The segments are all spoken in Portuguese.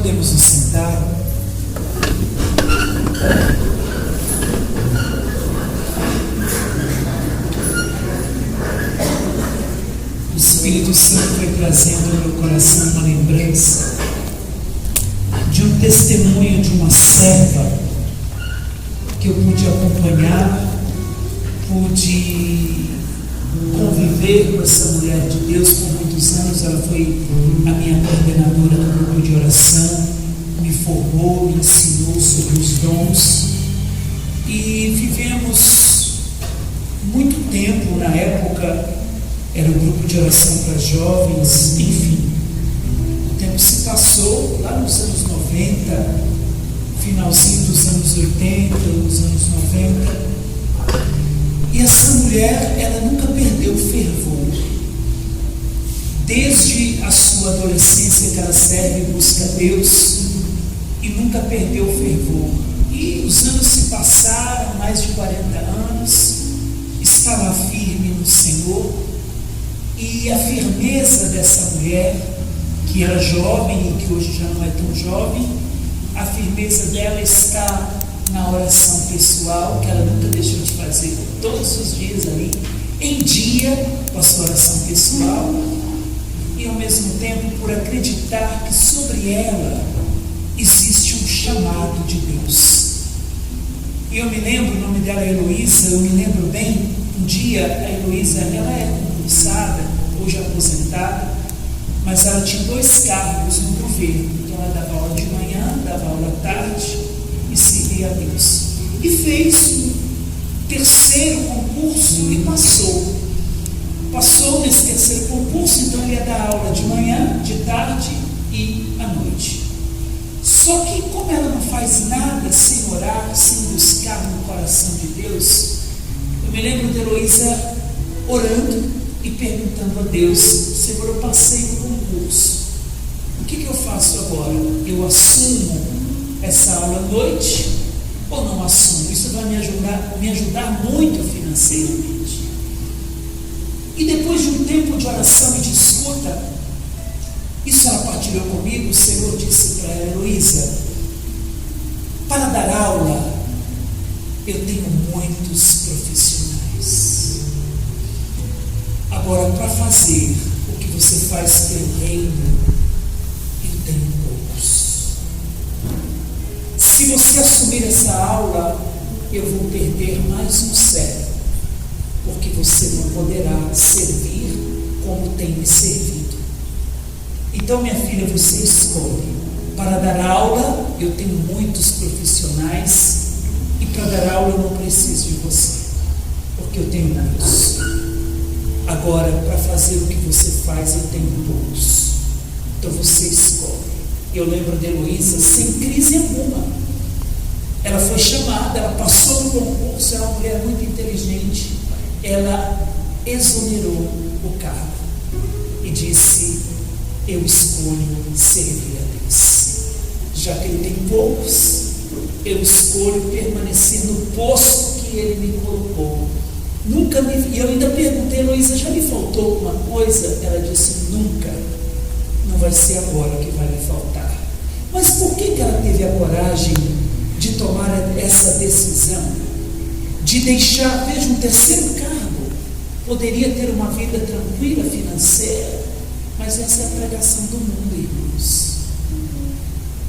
Podemos nos sentar. O Espírito Santo foi trazendo ao meu coração uma lembrança de um testemunho de uma serva que eu pude acompanhar, pude conviver com essa mulher de Deus por muitos anos. Ela foi a minha coordenadora do grupo de oração, me formou, me ensinou sobre os dons e vivemos muito tempo. Na época era o grupo de oração para jovens, enfim. O tempo se passou lá nos anos 90, finalzinho dos anos 80, dos anos 90. E essa mulher, ela nunca perdeu o fervor. Desde a sua adolescência que ela serve e busca Deus, e nunca perdeu o fervor. E os anos se passaram, mais de 40 anos, estava firme no Senhor. E a firmeza dessa mulher, que era jovem e que hoje já não é tão jovem, a firmeza dela está na oração pessoal, que ela nunca deixou de fazer todos os dias ali, em dia, com a sua oração pessoal, e ao mesmo tempo por acreditar que sobre ela existe um chamado de Deus. E eu me lembro, o nome dela é Heloísa, eu me lembro bem, um dia a Heloísa, ela é concursada, hoje aposentada, mas ela tinha 2 cargos no governo. Então ela dava aula de manhã, dava aula à tarde e servia a Deus. E fez o 3º concurso e passou. Passou nesse 3º concurso, então ele ia dar aula de manhã, de tarde e à noite. Só que como ela não faz nada sem orar, sem buscar no coração de Deus, eu me lembro de Heloísa orando e perguntando a Deus: Senhor, eu passei no concurso, o que eu faço agora? Eu assumo essa aula à noite ou não assumo? Isso vai me ajudar muito financeiramente. E depois de um tempo de oração e de escuta, isso ela partilhou comigo. O Senhor disse para ela: Heloísa, para dar aula eu tenho muitos profissionais. Agora, para fazer o que você faz pelo reino, eu tenho poucos. Se você assumir essa aula, eu vou perder mais um céu, porque você não poderá servir como tem me servido. Então, minha filha, você escolhe. Para dar aula, eu tenho muitos profissionais, e para dar aula eu não preciso de você, porque eu tenho muitos. Agora, para fazer o que você faz, eu tenho poucos. Então você escolhe. Eu lembro de Heloísa, sem crise alguma. Ela foi chamada, ela passou no concurso, era uma mulher muito inteligente. Ela exonerou o cargo e disse: eu escolho servir a Deus. Já que ele tem poucos, eu escolho permanecer no posto que ele me colocou. E eu ainda perguntei: Heloísa, já me faltou alguma coisa? Ela disse: nunca. Não vai ser agora que vai me faltar. Mas por que ela teve a coragem de tomar essa decisão? De deixar, veja, um 3º cargo. Poderia ter uma vida tranquila, financeira, mas essa é a pregação do mundo, irmãos.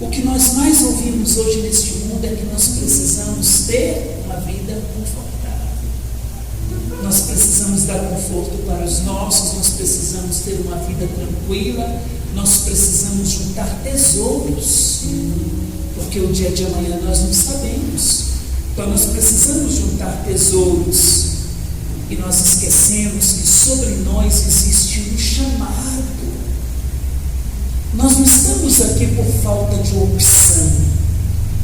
O que nós mais ouvimos hoje neste mundo é que nós precisamos ter uma vida confortável. Nós precisamos dar conforto para os nossos, nós precisamos ter uma vida tranquila, nós precisamos juntar tesouros, porque o dia de amanhã nós não sabemos. Então nós precisamos juntar tesouros, e nós esquecemos que sobre nós existe um chamado. Nós não estamos aqui por falta de opção,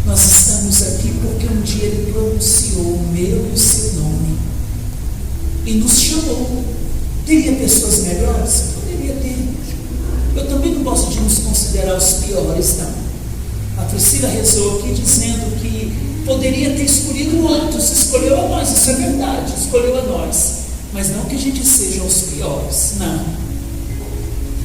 nós estamos aqui porque um dia Ele pronunciou o meu e o seu nome e nos chamou. Teria pessoas melhores? Poderia ter. Eu também não gosto de nos considerar os piores, não. A Priscila rezou aqui dizendo que poderia ter escolhido outros, escolheu a nós, isso é verdade, escolheu a nós, mas não que a gente seja os piores, não.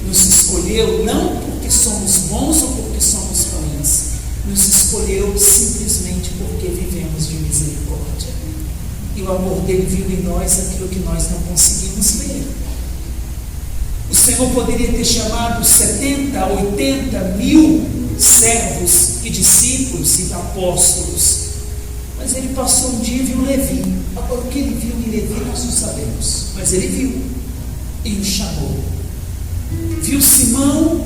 Nos escolheu não porque somos bons ou porque somos condições, nos escolheu simplesmente porque vivemos de misericórdia. E o amor dele viu em nós aquilo que nós não conseguimos ver. O Senhor poderia ter chamado 70, 80 mil servos e discípulos e apóstolos, mas ele passou um dia e viu Levi. Agora, o que ele viu em Levi nós não sabemos, mas ele viu e o chamou. Viu Simão,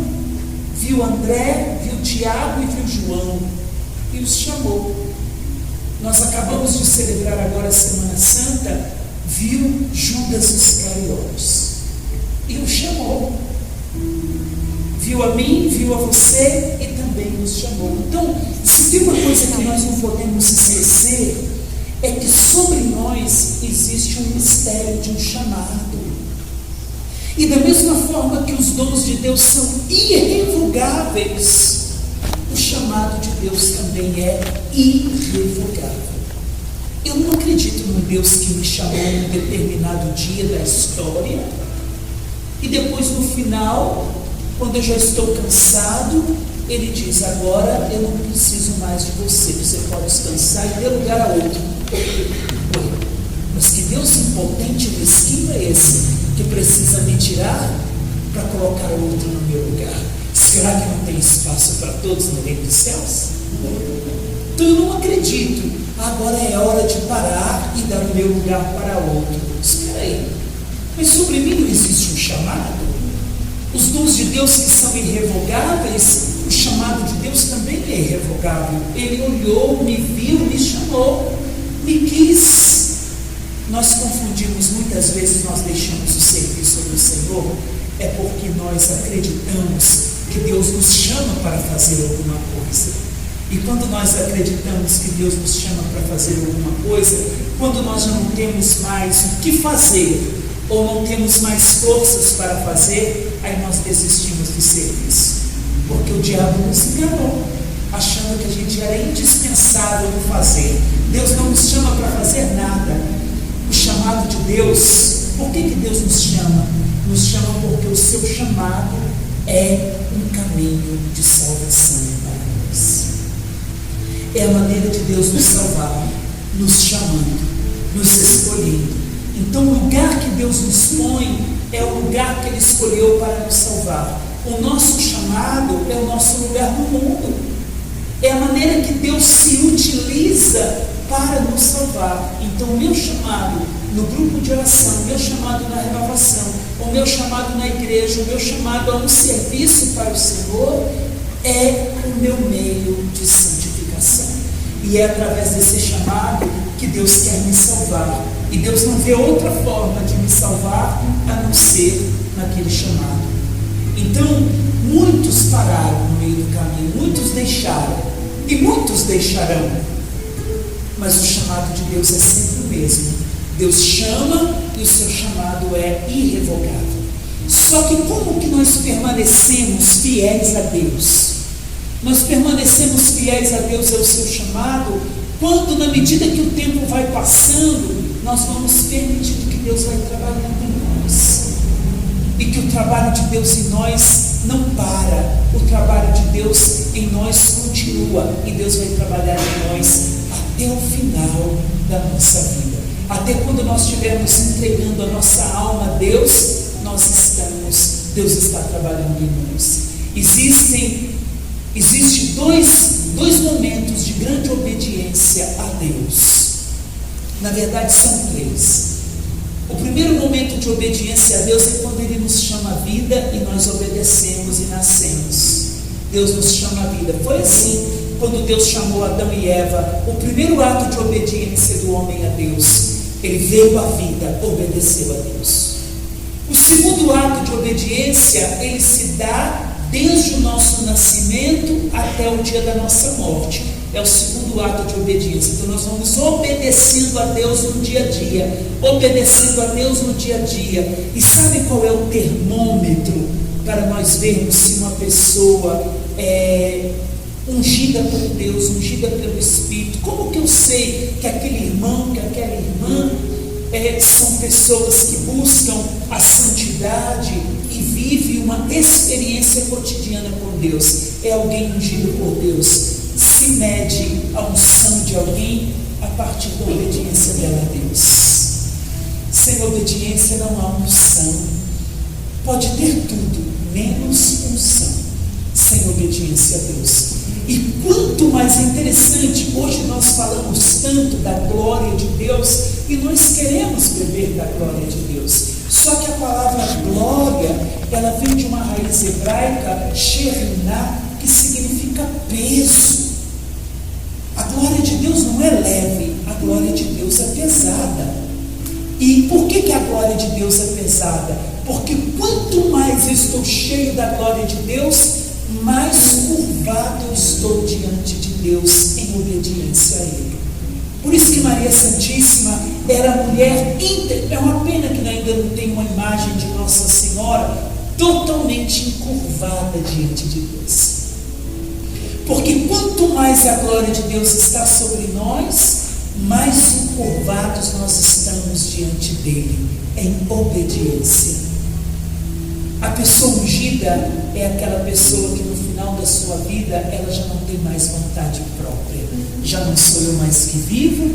viu André, viu Tiago e viu João e os chamou. Nós acabamos de celebrar agora a Semana Santa, viu Judas Iscariotes e o chamou. Viu a mim, viu a você e também nos chamou. Então, se tem uma coisa que nós não podemos esquecer, é que sobre nós existe um mistério de um chamado. E da mesma forma que os dons de Deus são irrevogáveis, o chamado de Deus também é irrevogável. Eu não acredito num Deus que me chamou em um determinado dia da história e depois no final, quando eu já estou cansado, ele diz: agora eu não preciso mais de você, você pode descansar e dar lugar a outro. Mas que Deus impotente e mesquinho é esse, que precisa me tirar para colocar outro no meu lugar? Será que não tem espaço para todos no reino dos céus? Então eu não acredito. Agora é hora de parar e dar o meu lugar para outro. Espera aí, mas sobre mim não existe um chamado? Os dons de Deus que são irrevogáveis, o chamado de Deus também é irrevogável. Ele olhou, me viu, me chamou, me quis. Nós confundimos muitas vezes, nós deixamos o serviço do Senhor, é porque nós acreditamos que Deus nos chama para fazer alguma coisa. E quando nós acreditamos que Deus nos chama para fazer alguma coisa, quando nós já não temos mais o que fazer, ou não temos mais forças para fazer, aí nós desistimos do serviço. Porque o diabo nos enganou, achando que a gente era indispensável no fazer. Deus não nos chama para fazer nada. O chamado de Deus, por que Deus nos chama? Nos chama porque o seu chamado é um caminho de salvação para nós. É a maneira de Deus nos salvar, nos chamando, nos escolhendo. Então o lugar que Deus nos põe é o lugar que Ele escolheu para nos salvar. O nosso chamado é o nosso lugar no mundo. É a maneira que Deus se utiliza para nos salvar. Então o meu chamado no grupo de oração, o meu chamado na renovação, o meu chamado na igreja, o meu chamado a um serviço para o Senhor é o meu meio de santificação. E é através desse chamado que Deus quer me salvar. E Deus não vê outra forma de me salvar a não ser naquele chamado. Então, muitos pararam no meio do caminho, muitos deixaram, e muitos deixarão. Mas o chamado de Deus é sempre o mesmo. Deus chama e o seu chamado é irrevogável. Só que como que nós permanecemos fiéis a Deus? Nós permanecemos fiéis a Deus e ao seu chamado quando, na medida que o tempo vai passando, nós vamos permitindo que Deus vai trabalhando em nós. E que o trabalho de Deus em nós não para. O trabalho de Deus em nós continua. E Deus vai trabalhar em nós até o final da nossa vida. Até quando nós estivermos entregando a nossa alma a Deus, Deus está trabalhando em nós. Existem dois momentos de grande obediência a Deus. Na verdade são três. O primeiro momento de obediência a Deus é quando Ele nos chama a vida e nós obedecemos e nascemos. Deus nos chama a vida. Foi assim quando Deus chamou Adão e Eva. O primeiro ato de obediência do homem a Deus, ele veio à vida, obedeceu a Deus. O segundo ato de obediência, ele se dá desde o nosso nascimento até o dia da nossa morte. É o segundo ato de obediência. Então nós vamos obedecendo a Deus no dia a dia, obedecendo a Deus no dia a dia. E sabe qual é o termômetro para nós vermos se uma pessoa é ungida por Deus, ungida pelo Espírito? Como que eu sei que aquele irmão, que aquela irmã são pessoas que buscam a santidade e vive uma experiência cotidiana com Deus, é alguém ungido por Deus, se mede a unção de alguém a partir da obediência dela a Deus. Sem obediência não há unção. Pode ter tudo, menos unção, sem obediência a Deus. E quanto mais interessante, hoje nós falamos tanto da glória de Deus e nós queremos beber da glória de Deus. Só que a palavra glória, ela vem de uma raiz hebraica, sheriná, que significa peso. A glória de Deus não é leve, a glória de Deus é pesada. E por que a glória de Deus é pesada? Porque quanto mais eu estou cheio da glória de Deus, mais curvado eu estou diante de Deus em obediência a Ele. Por isso que Maria Santíssima era a mulher íntegra. É uma pena que ainda não tem uma imagem de Nossa Senhora totalmente encurvada diante de Deus. Porque quanto mais a glória de Deus está sobre nós, mais encurvados nós estamos diante dele, em obediência. A pessoa ungida é aquela pessoa que no final da sua vida, ela já não tem mais vontade própria. Já não sou eu mais que vivo,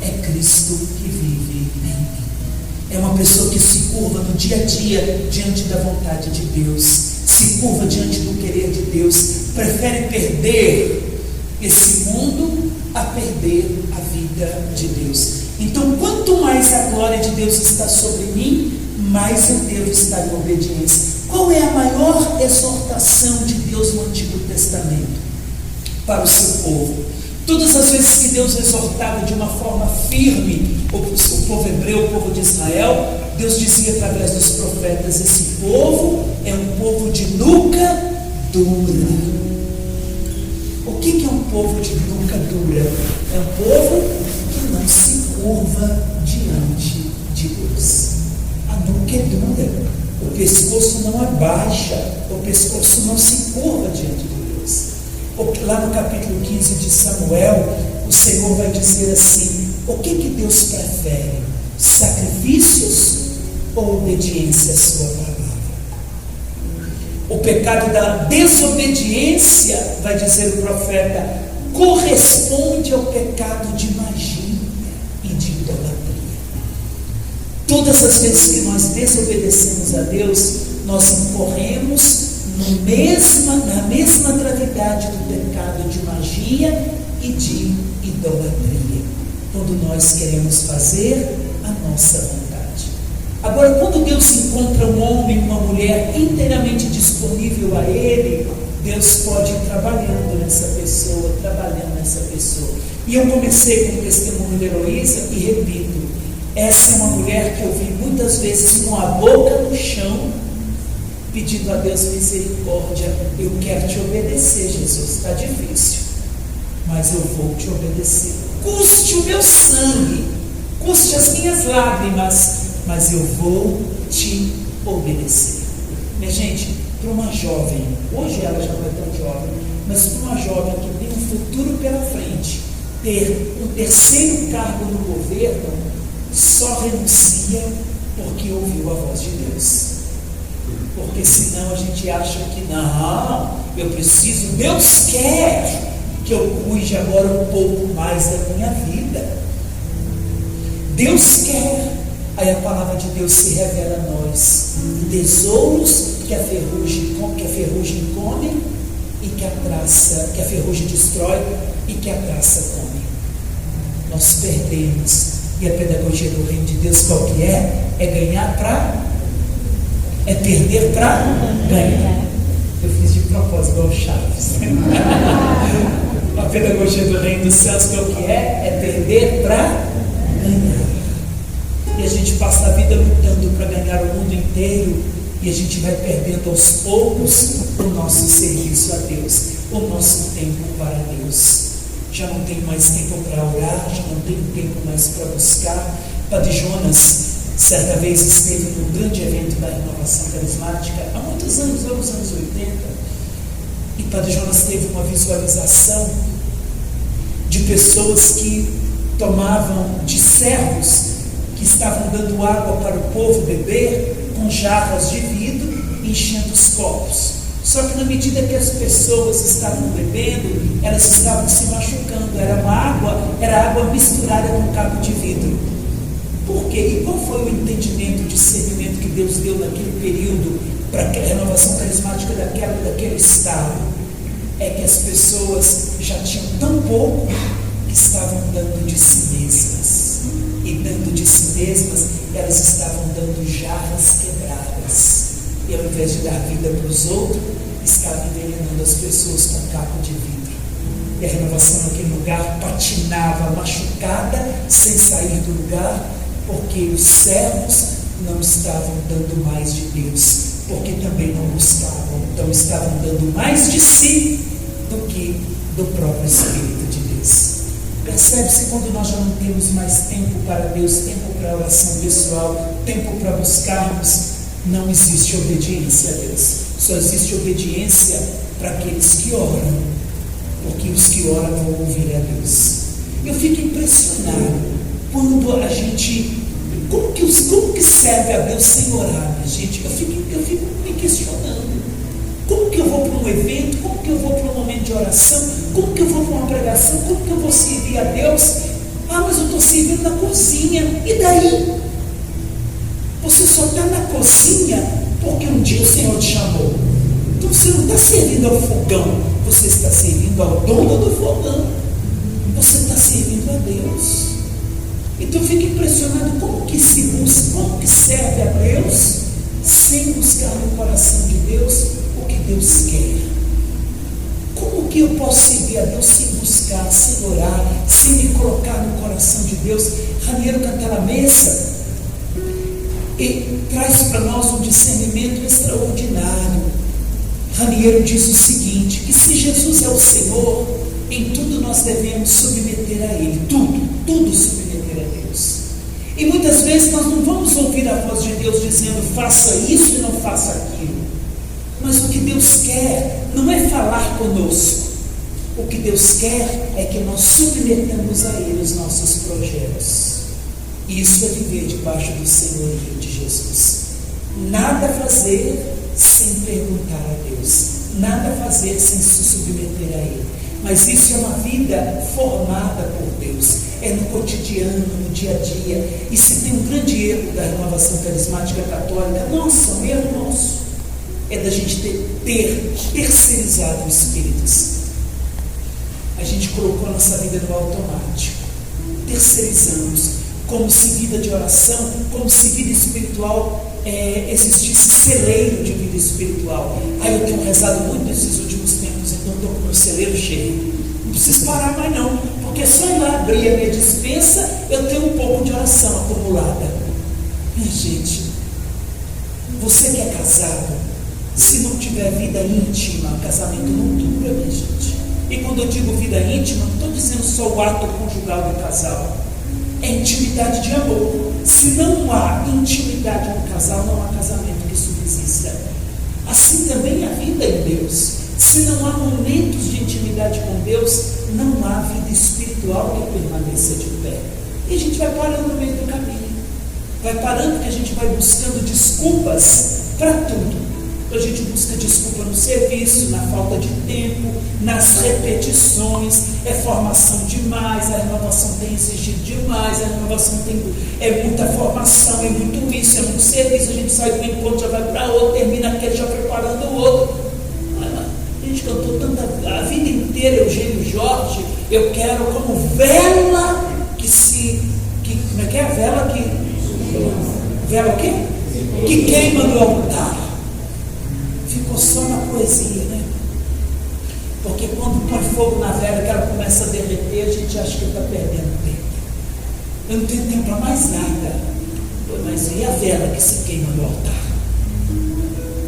é Cristo que vive em mim. É uma pessoa que se curva no dia a dia diante da vontade de Deus, se curva diante do querer de Deus, prefere perder esse mundo a perder a vida de Deus. Então, quanto mais a glória de Deus está sobre mim, mais eu devo estar em obediência. Qual é a maior exortação de Deus no Antigo Testamento para o seu povo? Todas as vezes que Deus exortava de uma forma firme o povo hebreu, o povo de Israel, Deus dizia através dos profetas: esse povo é um povo de nuca dura. O que é um povo de nuca dura? É um povo que não se curva diante de Deus. A nuca é dura, o pescoço não abaixa, o pescoço não se curva diante de Deus. Lá no capítulo 15 de Samuel, o Senhor vai dizer assim: o que Deus prefere? Sacrifícios ou obediência à sua palavra? O pecado da desobediência, vai dizer o profeta, corresponde ao pecado de magia e de idolatria. Todas as vezes que nós desobedecemos a Deus, nós incorremos na mesma gravidade do pecado de magia e de idolatria, quando nós queremos fazer a nossa vontade. Agora, quando Deus encontra um homem e uma mulher inteiramente disponível a Ele, Deus pode ir trabalhando nessa pessoa. E eu comecei com o testemunho de Heloísa e repito, essa é uma mulher que eu vi muitas vezes com a boca no chão, pedindo a Deus misericórdia. Eu quero te obedecer, Jesus, está difícil, mas eu vou te obedecer. Custe o meu sangue, custe as minhas lágrimas, mas eu vou te obedecer. Minha gente, para uma jovem, hoje ela já não é tão jovem, mas para uma jovem que tem um futuro pela frente, ter um terceiro cargo no governo, só renuncia porque ouviu a voz de Deus. Porque senão a gente acha que não, eu preciso, Deus quer que eu cuide agora um pouco mais da minha vida. Deus quer. Aí a palavra de Deus se revela a nós: tesouros que a ferrugem come e que a ferrugem destrói e que a traça come. Nós perdemos. E a pedagogia do reino de Deus qual que é? É ganhar para... é perder para ganhar. Eu fiz de propósito, igual o Chaves. A pedagogia do reino dos céus qual que é? É perder para ganhar. E a gente passa a vida lutando para ganhar o mundo inteiro, e a gente vai perdendo aos poucos o nosso serviço a Deus, o nosso tempo para Deus. Já não tenho mais tempo para orar, já não tenho tempo mais para buscar. Padre Jonas, certa vez, esteve num grande evento da renovação carismática, há muitos anos, lá nos anos 80, e Padre Jonas teve uma visualização de pessoas que tomavam, de servos que estavam dando água para o povo beber com jarras de vidro, e enchendo os copos. Só que na medida que as pessoas estavam bebendo, elas estavam se machucando. Era água misturada com caco de vidro. Por quê? E qual foi o entendimento, o discernimento que Deus deu naquele período para a renovação carismática daquele estado? É que as pessoas já tinham tão pouco que estavam dando de si mesmas. E dando de si mesmas, elas estavam dando jarras quebradas. E ao invés de dar vida para os outros, estavam envenenando as pessoas com caco de vidro. E a renovação naquele lugar patinava, machucada, sem sair do lugar, porque os servos não estavam dando mais de Deus, porque também não buscavam. Então estavam dando mais de si do que do próprio Espírito de Deus. Percebe-se quando nós já não temos mais tempo para Deus, tempo para oração pessoal, tempo para buscarmos, não existe obediência a Deus. Só existe obediência para aqueles que oram, porque os que oram vão ouvir a Deus. Eu fico impressionado quando a gente... Como que serve a Deus sem orar, minha gente? Eu fico me questionando. Como que eu vou para um evento? Como que eu vou para um momento de oração? Como que eu vou para uma pregação? Como que eu vou servir a Deus? Ah, mas eu estou servindo na cozinha. E daí? Você só está na cozinha porque um dia o Senhor te chamou. Então você não está servindo ao fogão, você está servindo ao dono do fogão. Você está servindo a Deus. Então eu fico impressionado como que se busca, como que serve a Deus sem buscar no coração de Deus o que Deus quer. Como que eu posso servir a Deus sem buscar, sem orar, sem me colocar no coração de Deus? Raniero Cantalamessa e traz para nós um discernimento extraordinário. Raniero diz o seguinte, que se Jesus é o Senhor, em tudo nós devemos submeter a Ele, tudo submeter a Deus. E muitas vezes nós não vamos ouvir a voz de Deus dizendo, faça isso e não faça aquilo. Mas o que Deus quer não é falar conosco. O que Deus quer é que nós submetamos a Ele os nossos projetos. E isso é viver debaixo do senhorio de Jesus. Nada fazer sem perguntar a Deus. Nada fazer sem se submeter a Ele. Mas isso é uma vida formada por Deus. É no cotidiano, no dia a dia. E se tem um grande erro da renovação carismática católica, um erro nosso, é da gente ter terceirizado o Espírito Santo. A gente colocou a nossa vida no automático. Terceirizamos. Como se vida de oração, como se vida espiritual existisse celeiro de vida espiritual. Eu tenho rezado muito nesses últimos tempos, então estou com o meu celeiro cheio. Não preciso parar mais não, porque só eu abrir a minha despensa, eu tenho um pouco de oração acumulada. Minha gente, você que é casado, se não tiver vida íntima, casamento não dura, minha gente. E quando eu digo vida íntima, não estou dizendo só o ato conjugal do casal. É intimidade de amor. Se não há intimidade no casal, não há casamento que subsista. Assim também a vida em Deus. Se não há momentos de intimidade com Deus, não há vida espiritual que permaneça de pé. E a gente vai parando no meio do caminho. Vai parando que a gente vai buscando desculpas para tudo. A gente busca desculpa no serviço, na falta de tempo, nas repetições, é formação demais, a renovação tem exigido demais, a renovação é muita formação, é muito isso, é muito serviço, a gente sai de um encontro, já vai para outro, termina aquele já preparando o outro. A gente cantou a vida inteira, Eugênio Jorge, eu quero como vela como é que é a vela que... Vela o quê? Que queima no altar. Ficou só na poesia, né? Porque quando põe fogo na vela, que ela começa a derreter, a gente acha que está perdendo tempo. Eu não tenho tempo para mais nada. Mas e a vela que se queima no altar?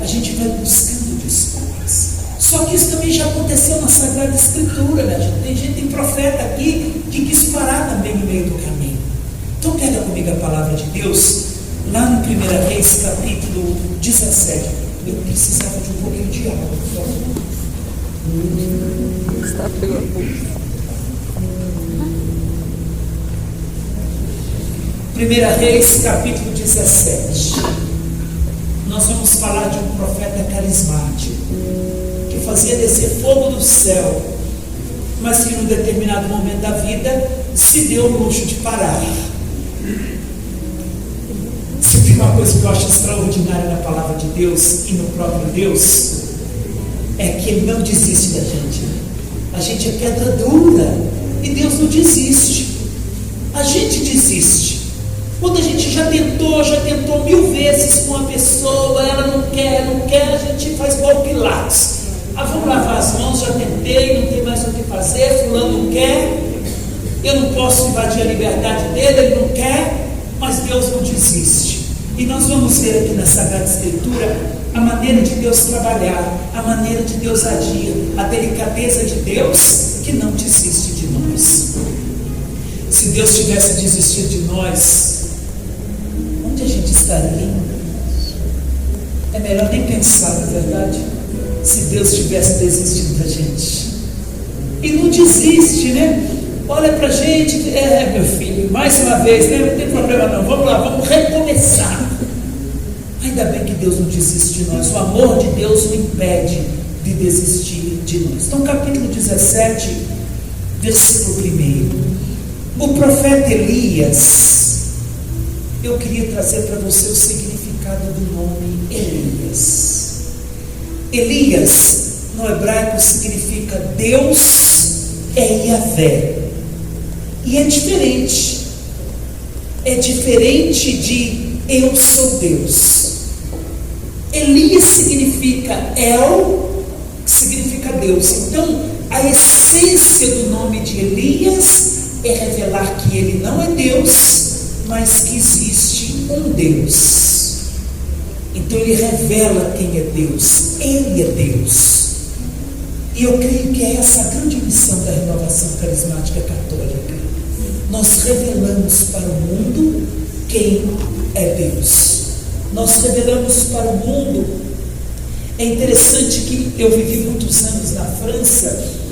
A gente vai buscando desculpas. Só que isso também já aconteceu na Sagrada Escritura, né, gente? Tem profeta aqui que quis parar também no meio do caminho. Então pega comigo a palavra de Deus, lá no 1 Reis, capítulo 17. Eu precisava de um pouquinho de água, por favor. Está pegando. 1 Reis, capítulo 17. nós vamos falar de um profeta carismático, que fazia descer fogo do céu, mas que num determinado momento da vida se deu o luxo de parar. Se tem uma coisa que eu acho extraordinária na palavra de Deus e no próprio Deus, é que Ele não desiste da gente. A gente é pedra dura e Deus não desiste. A gente desiste. Quando a gente já tentou 1000 vezes com a pessoa, ela não quer, a gente faz igual Pilatos. Vamos lavar as mãos, já tentei, não tem mais o que fazer, fulano não quer, eu não posso invadir a liberdade dele, ele não quer, mas Deus não desiste. E nós vamos ver aqui na Sagrada Escritura a maneira de Deus trabalhar, a maneira de Deus agir, a delicadeza de Deus que não desiste de nós. Se Deus tivesse desistido de nós, onde a gente estaria? É melhor nem pensar, na verdade, se Deus tivesse desistido da gente. E não desiste, né? Olha pra gente, meu filho, mais uma vez, né? Não tem problema não, vamos lá, vamos recomeçar. Ainda bem que Deus não desiste de nós, o amor de Deus não impede de desistir de nós. Então, capítulo 17, versículo 1. O profeta Elias, eu queria trazer para você o significado do nome Elias. Elias, no hebraico, significa Deus é Yahvé. E é diferente. É diferente de eu sou Deus. Elias significa El, que significa Deus. Então, a essência do nome de Elias é revelar que ele não é Deus, mas que existe um Deus. Então ele revela quem é Deus. Ele é Deus. E eu creio que é essa a grande missão da renovação carismática católica. Nós revelamos para o mundo quem é Deus. Nós revelamos para o mundo. É interessante que eu vivi muitos anos na França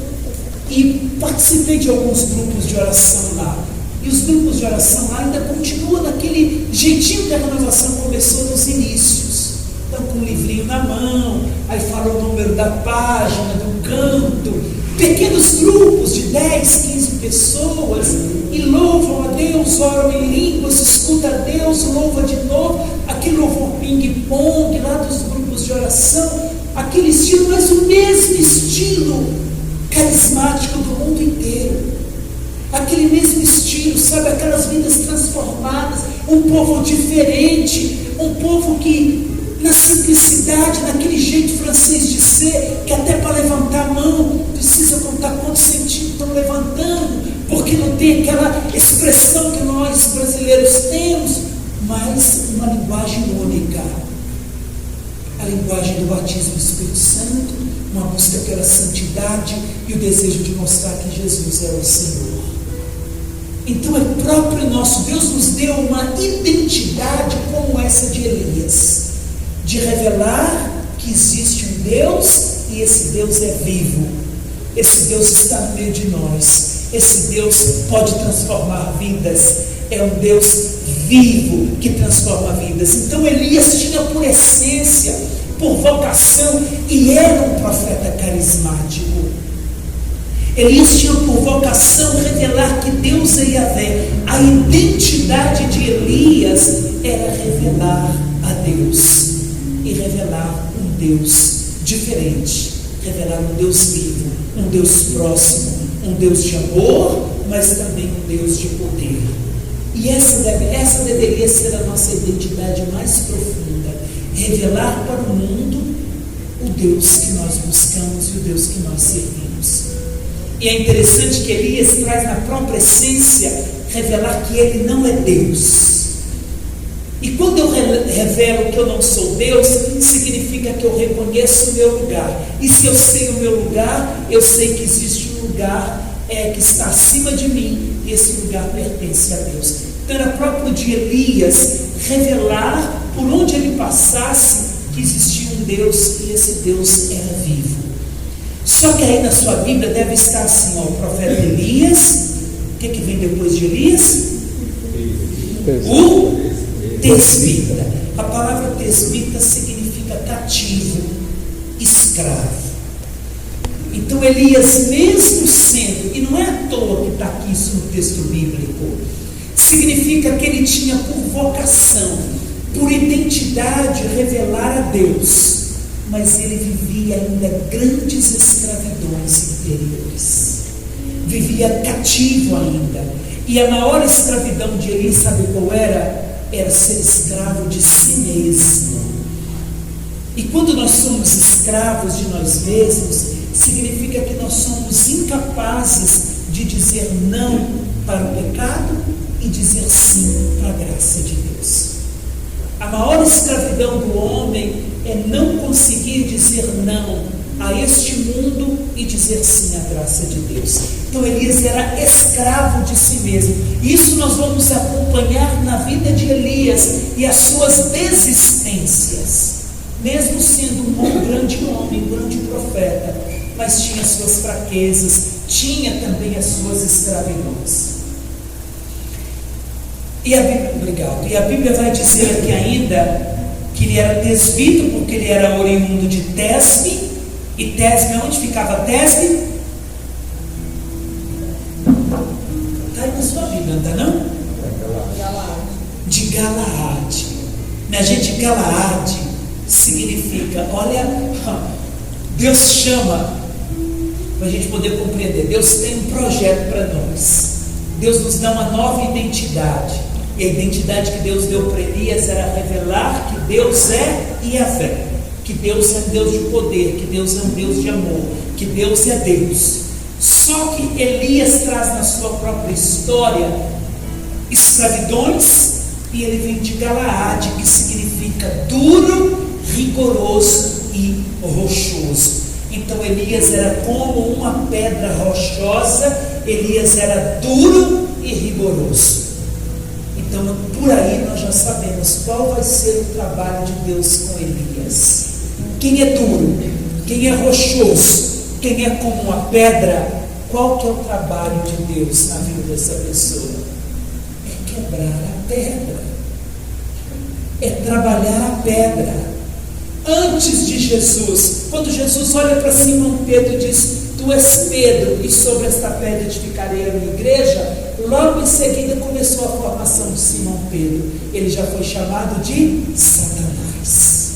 e participei de alguns grupos de oração lá. E os grupos de oração lá ainda continuam daquele jeitinho que a renovação começou nos inícios. Então, com um livrinho na mão, aí fala o número da página, do canto, pequenos grupos de 10, 15 pessoas, e louvam a Deus, oram em línguas, escuta a Deus, louva de novo, aquele louvor ping-pong lá dos grupos de oração, aquele estilo, mas o mesmo estilo carismático do mundo inteiro, aquele mesmo estilo, sabe, aquelas vidas transformadas, um povo diferente, um povo que na simplicidade, naquele jeito francês de ser, que até para levantar a mão precisa contar quantos centímetros estão levantando, porque não tem aquela expressão que nós brasileiros temos, mas uma linguagem única, a linguagem do batismo do Espírito Santo, uma busca pela santidade e o desejo de mostrar que Jesus é o Senhor. Então é próprio nosso, Deus nos deu uma identidade como essa de Elias, de revelar que existe um Deus e esse Deus é vivo, esse Deus está no meio de nós, esse Deus pode transformar vidas, é um Deus vivo que transforma vidas. Então Elias tinha por essência, por vocação, e era um profeta carismático. Elias tinha por vocação revelar que Deus é Yahvé. A identidade de Elias era revelar a Deus e revelar um Deus diferente, revelar um Deus vivo, um Deus próximo, um Deus de amor, mas também um Deus de poder. E essa deveria ser a nossa identidade mais profunda, revelar para o mundo o Deus que nós buscamos e o Deus que nós servimos. E é interessante que Elias traz na própria essência revelar que ele não é Deus. E quando eu revelo que eu não sou Deus, significa que eu reconheço o meu lugar. E se eu sei o meu lugar, eu sei que existe um lugar que está acima de mim, e esse lugar pertence a Deus. Então era próprio de Elias revelar, por onde ele passasse, que existia um Deus e esse Deus era vivo. Só que aí na sua Bíblia deve estar assim, ó, o profeta Elias. O que vem depois de Elias? O Tesbita. A palavra tesbita significa cativo, escravo. Então Elias, mesmo sendo, e não é à toa que está aqui isso no texto bíblico, significa que ele tinha por vocação, por identidade, revelar a Deus, mas ele vivia ainda grandes escravidões interiores, vivia cativo ainda. E a maior escravidão de Elias, sabe qual era? Era ser escravo de si mesmo. E quando nós somos escravos de nós mesmos, significa que nós somos incapazes de dizer não para o pecado e dizer sim para a graça de Deus. A maior escravidão do homem é não conseguir dizer não a este mundo e dizer sim à graça de Deus. Então Elias era escravo de si mesmo. Isso nós vamos acompanhar na vida de Elias e as suas desistências. Mesmo sendo um grande homem, um grande profeta, mas tinha suas fraquezas, tinha também as suas escravidões. E a Bíblia vai dizer aqui ainda que ele era tesbito, porque ele era oriundo de Tesbe. E Tesbe, onde ficava Tesbe? Está aí na sua Bíblia, não está não? De Galaade. Minha gente, Galaade significa, olha, Deus chama, para a gente poder compreender, Deus tem um projeto para nós. Deus nos dá uma nova identidade. E a identidade que Deus deu para Elias era revelar que Deus é Yahvé, que Deus é um Deus de poder, que Deus é um Deus de amor, que Deus é Deus. Só que Elias traz na sua própria história escravidões, e ele vem de Galaade, que significa duro, rigoroso e rochoso. Então Elias era como uma pedra rochosa, Elias era duro e rigoroso. Então por aí nós já sabemos qual vai ser o trabalho de Deus com Elias. Quem é duro, quem é rochoso, quem é como uma pedra, qual que é o trabalho de Deus na vida dessa pessoa? É quebrar a pedra, é trabalhar a pedra. Antes de Jesus, quando Jesus olha para Simão Pedro e diz: tu és Pedro, e sobre esta pedra edificarei a minha igreja, logo em seguida começou a formação de Simão Pedro. Ele já foi chamado de Satanás.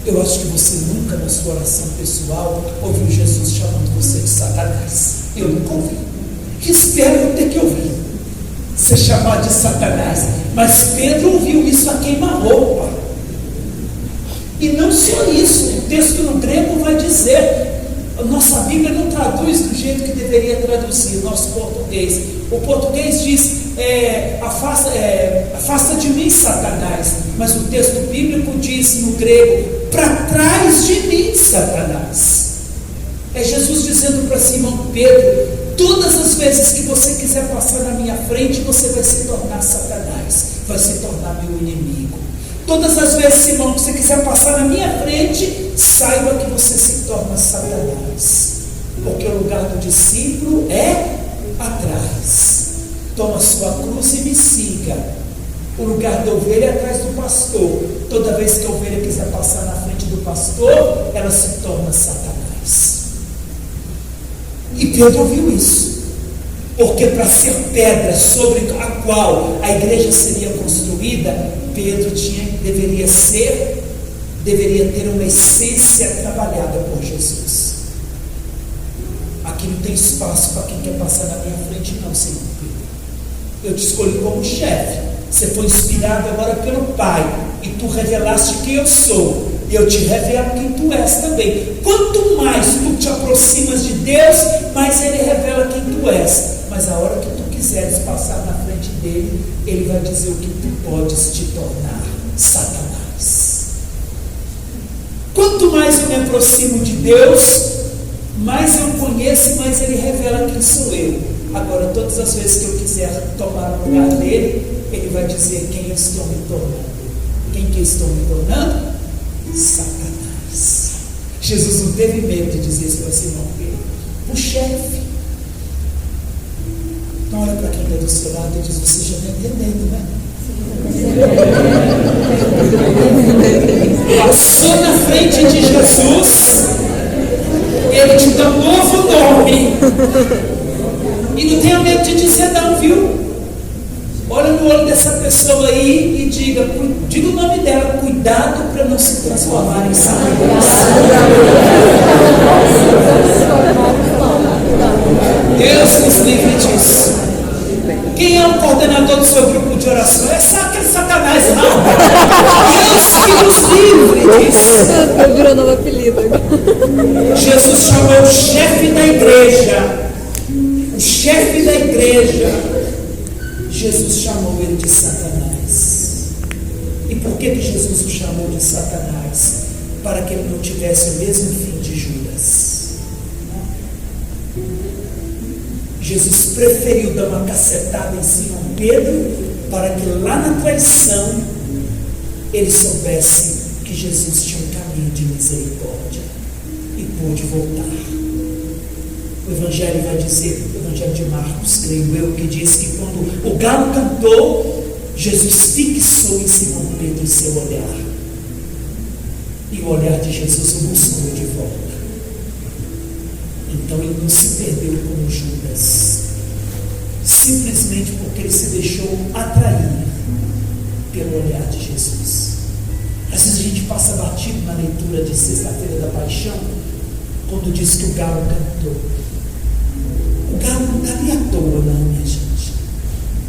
Eu acho que você nunca na sua oração pessoal ouviu Jesus chamando você de Satanás. Eu nunca ouvi. Espero não ter que ouvir ser chamado de Satanás. Mas Pedro ouviu isso a queima-roupa. E não só isso, o texto no grego vai dizer, a nossa Bíblia não traduz do jeito que deveria traduzir, o nosso português. O português diz, afasta de mim, Satanás. Mas o texto bíblico diz no grego, para trás de mim, Satanás. É Jesus dizendo para Simão Pedro: todas as vezes que você quiser passar na minha frente, você vai se tornar Satanás, vai se tornar meu inimigo. Todas as vezes, Simão, que você quiser passar na minha frente, saiba que você se torna Satanás, porque o lugar do discípulo é atrás. Toma sua cruz e me siga. O lugar da ovelha é atrás do pastor. Toda vez que a ovelha quiser passar na frente do pastor, ela se torna Satanás. E Pedro ouviu isso, porque para ser pedra sobre a qual a igreja seria construída, Pedro deveria ter uma essência trabalhada por Jesus. Aqui não tem espaço para quem quer passar na minha frente, não, Senhor Pedro. Eu te escolhi como chefe. Você foi inspirado agora pelo Pai, e tu revelaste quem eu sou, e eu te revelo quem tu és também. Quanto mais tu te aproximas de Deus, mais Ele revela quem tu és. Mas a hora que tu quiseres passar na frente dele, Ele vai dizer o que tu podes te tornar: Satanás. Quanto mais eu me aproximo de Deus, mais eu conheço e mais Ele revela quem sou eu. Agora, todas as vezes que eu quiser tomar o lugar dele, Ele vai dizer quem eu estou me tornando. Quem que eu estou me tornando? Satanás. Jesus não teve medo de dizer isso para Simão Pedro, o chefe. Então olha para quem está do seu lado e diz: você já está entendendo, né? Passou na frente de Jesus, ele te dá um novo nome. E não tenha medo de dizer não, viu? Olha no olho dessa pessoa aí e diga o nome dela, cuidado para não se transformar em Satanás. Deus nos livre disso. Quem é o coordenador do seu grupo de oração? É aquele Satanás lá. Deus que nos livre disso. Eu virou novo apelido. Jesus chamou o chefe da igreja. O chefe da igreja. Jesus chamou ele de Satanás. E por que Jesus o chamou de Satanás? Para que ele não tivesse o mesmo fim de Judas. Jesus preferiu dar uma cacetada em Simão Pedro para que lá na traição ele soubesse que Jesus tinha um caminho de misericórdia e pôde voltar. O Evangelho vai dizer, o Evangelho de Marcos, creio eu, que diz que quando o galo cantou, Jesus fixou em Simão Pedro seu olhar. E o olhar de Jesus o buscou de volta. Então ele não se perdeu como Judas, simplesmente porque ele se deixou atrair pelo olhar de Jesus. Às vezes a gente passa batido na leitura de Sexta-feira da Paixão, quando diz que o galo cantou. O galo não está ali à toa, não, minha gente.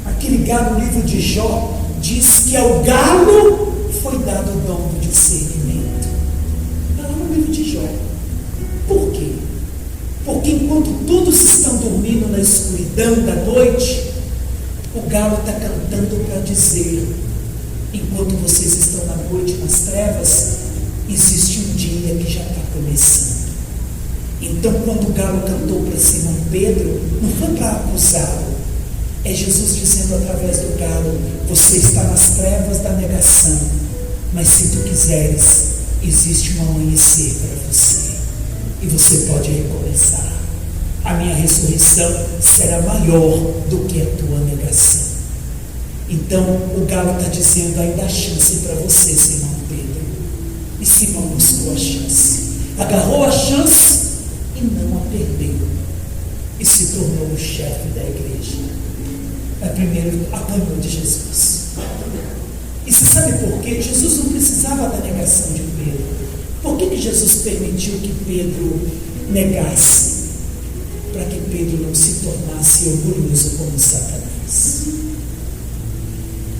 Aquele galo, no livro de Jó, diz que ao galo foi dado o dom do discernimento. Está lá no livro de Jó. Por quê? Porque enquanto todos estão dormindo na escuridão da noite, o galo está cantando para dizer: enquanto vocês estão na noite, nas trevas, existe um dia que já está começando. Então, quando o galo cantou para Simão Pedro, não foi para acusá-lo. É Jesus dizendo através do galo: você está nas trevas da negação, mas se tu quiseres, existe um amanhecer para você. E você pode recomeçar. A minha ressurreição será maior do que a tua negação. Então o galo está dizendo: ainda há chance para você, Simão Pedro. E Simão buscou a chance, agarrou a chance e não a perdeu. E se tornou o chefe da igreja. Primeiro apanhou de Jesus. E você sabe por quê? Jesus não precisava da negação de Pedro. Por que Jesus permitiu que Pedro negasse? Para que Pedro não se tornasse orgulhoso como Satanás.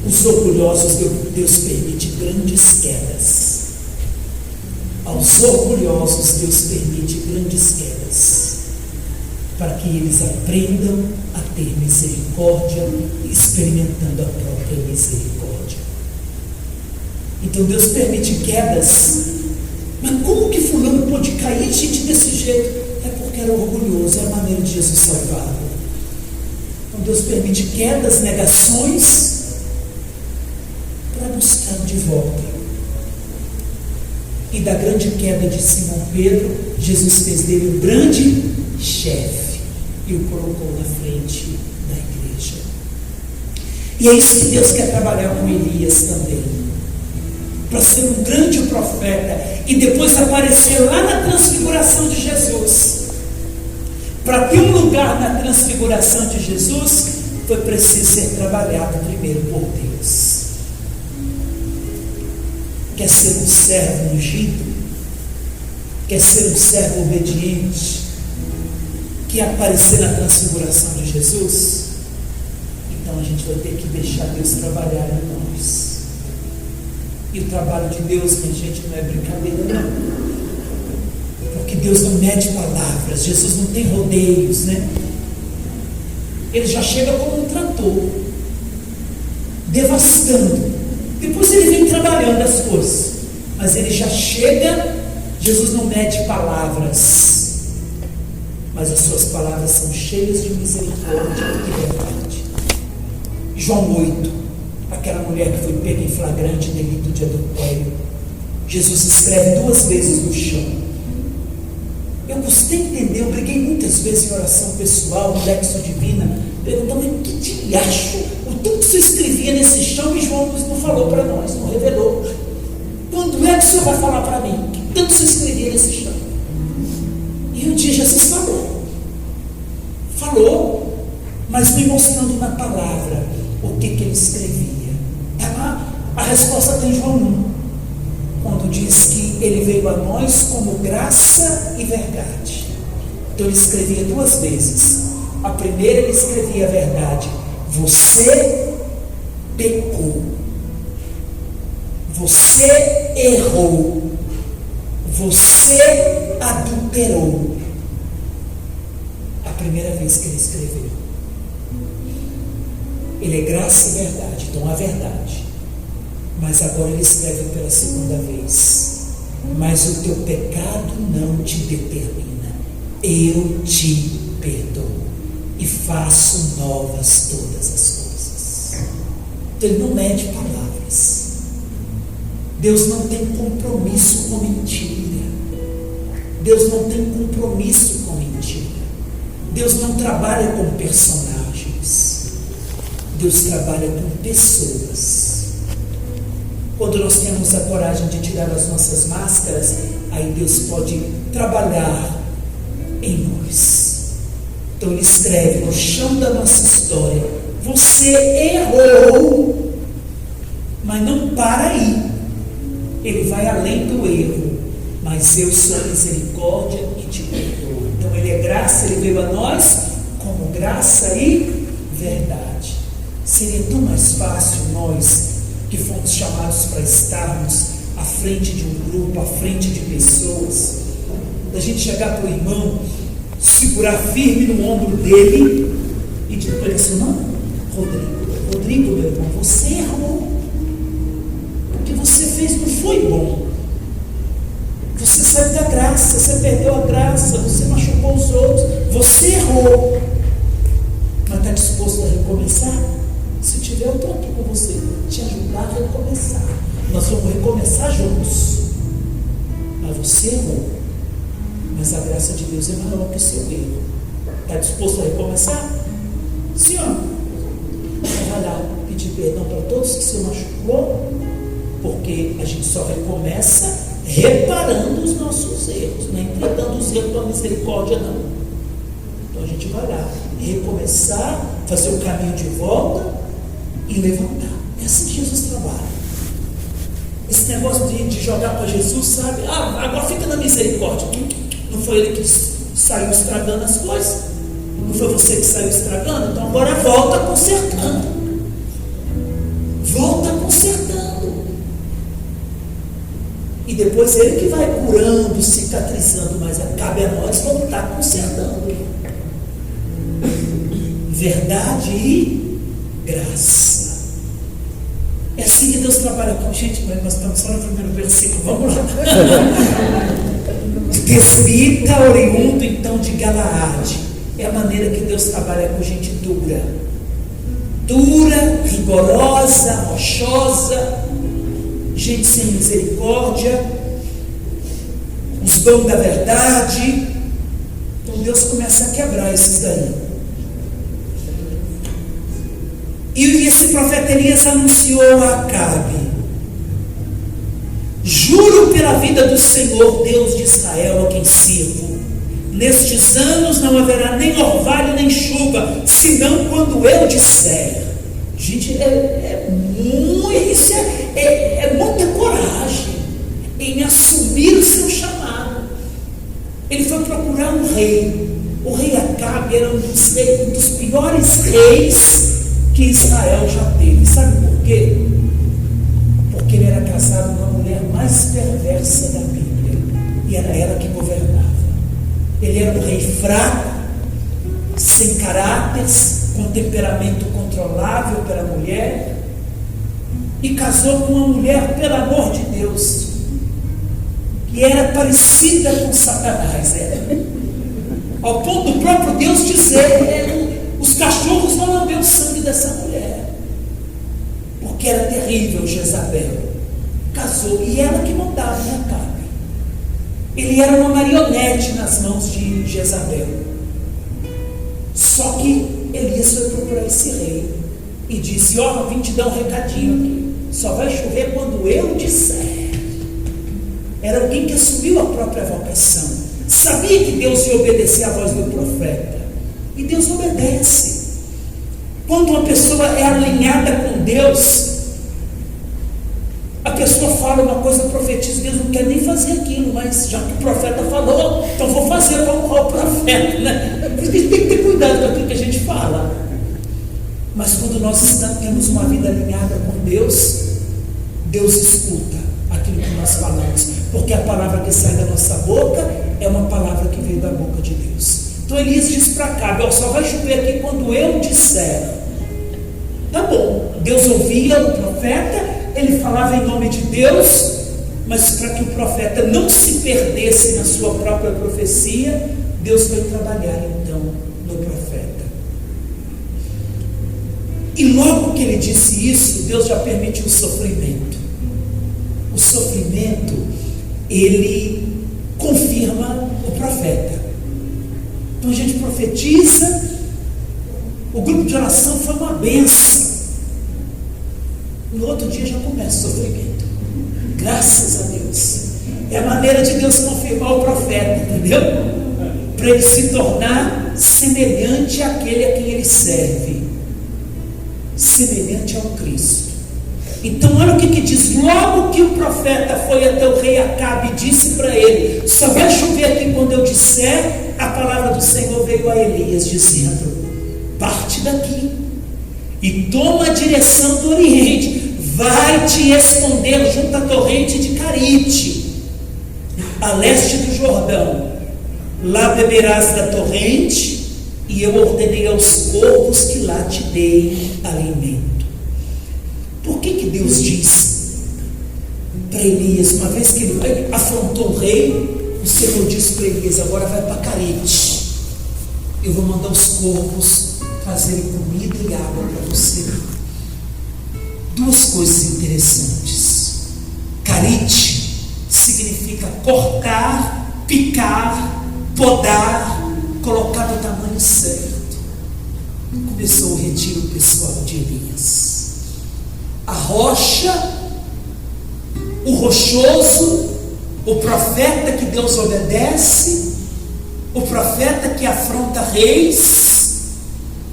Os orgulhosos, Deus permite grandes quedas. Aos orgulhosos, Deus permite grandes quedas, para que eles aprendam a ter misericórdia, experimentando a própria misericórdia. Então Deus permite quedas. Mas como que fulano pôde cair, gente, desse jeito? É porque era orgulhoso, é a maneira de Jesus salvá-lo. Então Deus permite quedas, negações, para buscá-lo de volta. E da grande queda de Simão Pedro, Jesus fez dele um grande chefe e o colocou na frente da igreja. E é isso que Deus quer trabalhar com Elias também, para ser um grande profeta e depois aparecer lá na transfiguração de Jesus. Para ter um lugar na transfiguração de Jesus, foi preciso ser trabalhado primeiro por Deus. Quer ser um servo ungido? Quer ser um servo obediente? Quer aparecer na transfiguração de Jesus? Então a gente vai ter que deixar Deus trabalhar em nós. E o trabalho de Deus, minha gente, não é brincadeira, não. Porque Deus não mede palavras. Jesus não tem rodeios, né? Ele já chega como um trator, devastando. Depois ele vem trabalhando as coisas, mas ele já chega. Jesus não mede palavras, mas as suas palavras são cheias de misericórdia e verdade. João 8, aquela mulher que foi pega em flagrante delito de adultério, Jesus escreve 2 vezes no chão. Eu custei entender, eu briguei muitas vezes em oração pessoal, no Lexo Divina, perguntando: que diacho o tanto se escrevia nesse chão e João não falou para nós, não revelou. Quando é que o Senhor vai falar para mim? Que tanto se escrevia nesse chão. E um dia Jesus falou, mas me mostrando na palavra o que ele escrevia. A resposta tem João 1, quando diz que ele veio a nós como graça e verdade. Então ele escrevia 2 vezes. A primeira ele escrevia a verdade: você pecou, você errou, você adulterou. A primeira vez que ele escreveu. Ele é graça e verdade, então a verdade. Mas agora ele escreve pela segunda vez: mas o teu pecado não te determina, eu te perdoo e faço novas todas as coisas. Então ele não mede palavras. Deus não tem compromisso com mentira. Deus não tem compromisso com mentira. Deus não trabalha com personagens. Deus trabalha com pessoas. Quando nós temos a coragem de tirar as nossas máscaras, aí Deus pode trabalhar em nós. Então ele escreve no chão da nossa história: você errou, mas não para aí. Ele vai além do erro: mas eu sou misericórdia e te perdoo. Então ele é graça, ele veio a nós como graça e verdade. Seria tão mais fácil nós, que fomos chamados para estarmos à frente de um grupo, à frente de pessoas, da gente chegar para o irmão, segurar firme no ombro dele e dizer para ele assim: não, Rodrigo, meu irmão, você errou. O que você fez não foi bom. Você saiu da graça, você perdeu a graça, você machucou os outros, você errou. Mas está disposto a recomeçar? Se tiver, eu estou aqui com você, te ajudar a recomeçar. Nós vamos recomeçar juntos. Mas você errou. Mas a graça de Deus é maior que o seu erro. Está disposto a recomeçar? Sim, ó. Então vai lá pedir perdão para todos que se machucou, porque a gente só recomeça reparando os nossos erros, não é entregando os erros para a misericórdia, não. Então a gente vai lá recomeçar, fazer o caminho de volta e levantar. É assim que Jesus trabalha. Esse negócio de jogar para Jesus, sabe? Agora fica na misericórdia. Não foi ele que saiu estragando as coisas? Não foi você que saiu estragando? Então agora volta consertando. Volta consertando. E depois ele que vai curando, cicatrizando, mas cabe a nós voltar consertando. Verdade e graça. É assim que Deus trabalha com a gente, mas nós estamos só no primeiro versículo. Vamos lá. Desmita, oriundo então de Galaade. É a maneira que Deus trabalha com gente dura. Dura, rigorosa, rochosa, gente sem misericórdia, os dons da verdade. Então Deus começa a quebrar esses daí. E esse profeta Elias anunciou a Acabe: juro pela vida do Senhor, Deus de Israel, a quem sirvo, nestes anos não haverá nem orvalho nem chuva, senão quando eu disser. Gente, isso é muita coragem em assumir o seu chamado. Ele foi procurar um rei. O rei Acabe era um dos piores reis que Israel já teve. Sabe por quê? Porque ele era casado com a mulher mais perversa da Bíblia, e era ela que governava. Ele era um rei fraco, sem caráter, com temperamento controlável pela mulher, e casou com uma mulher, pelo amor de Deus, que era parecida com Satanás. Ao ponto do próprio Deus dizer: os cachorros vão lamber o sangue dessa mulher, porque era terrível. Jezabel casou, e ela que mandava em Acabe. Ele era uma marionete nas mãos de Jezabel. Só que Elias foi procurar esse rei. e disse: ó, vim te dar um recadinho aqui, só vai chover quando eu disser. Era alguém que assumiu a própria vocação, sabia que Deus ia obedecer à voz do profeta, e Deus obedece. Quando uma pessoa é alinhada com Deus, a pessoa fala uma coisa, profetiza, Deus não quer nem fazer aquilo, mas já que o profeta falou, então vou fazer para honrar o profeta, né? Por isso que a gente tem que ter cuidado com aquilo que a gente fala. Mas quando nós temos uma vida alinhada com Deus, Deus escuta aquilo que nós falamos, porque a palavra que sai da nossa boca é uma palavra que veio da boca de Deus. Então Elias disse para Acabe: só vai chover aqui quando eu disser. Tá bom, Deus ouvia o profeta, ele falava em nome de Deus, mas para que o profeta não se perdesse na sua própria profecia, Deus foi trabalhar então no profeta. E logo que ele disse isso, Deus já permitiu o sofrimento. O sofrimento, ele confirma o profeta. Então a gente profetiza, o grupo de oração foi uma bênção. No outro dia já começa o sofrimento. Graças a Deus. É a maneira de Deus confirmar o profeta, entendeu? Para ele se tornar semelhante àquele a quem ele serve. Semelhante ao Cristo. Então olha o que diz. Logo que o profeta foi até o rei Acabe e disse para ele: só vai chover aqui quando eu disser, a palavra do Senhor veio a Elias dizendo: parte daqui e toma a direção do Oriente, vai te esconder junto à torrente de Carite, a leste do Jordão. Lá beberás da torrente, e eu ordenei aos corvos que lá te deem alimento. Por que Deus diz para Elias, uma vez que ele afrontou o rei, o Senhor disse para Elias: agora vai para Carite, eu vou mandar os corvos trazerem comida e água para você. Duas coisas interessantes. Carite significa cortar, picar, podar, colocar no tamanho certo. Começou o retiro pessoal de Elias. A rocha, o rochoso, o profeta que Deus obedece, o profeta que afronta reis,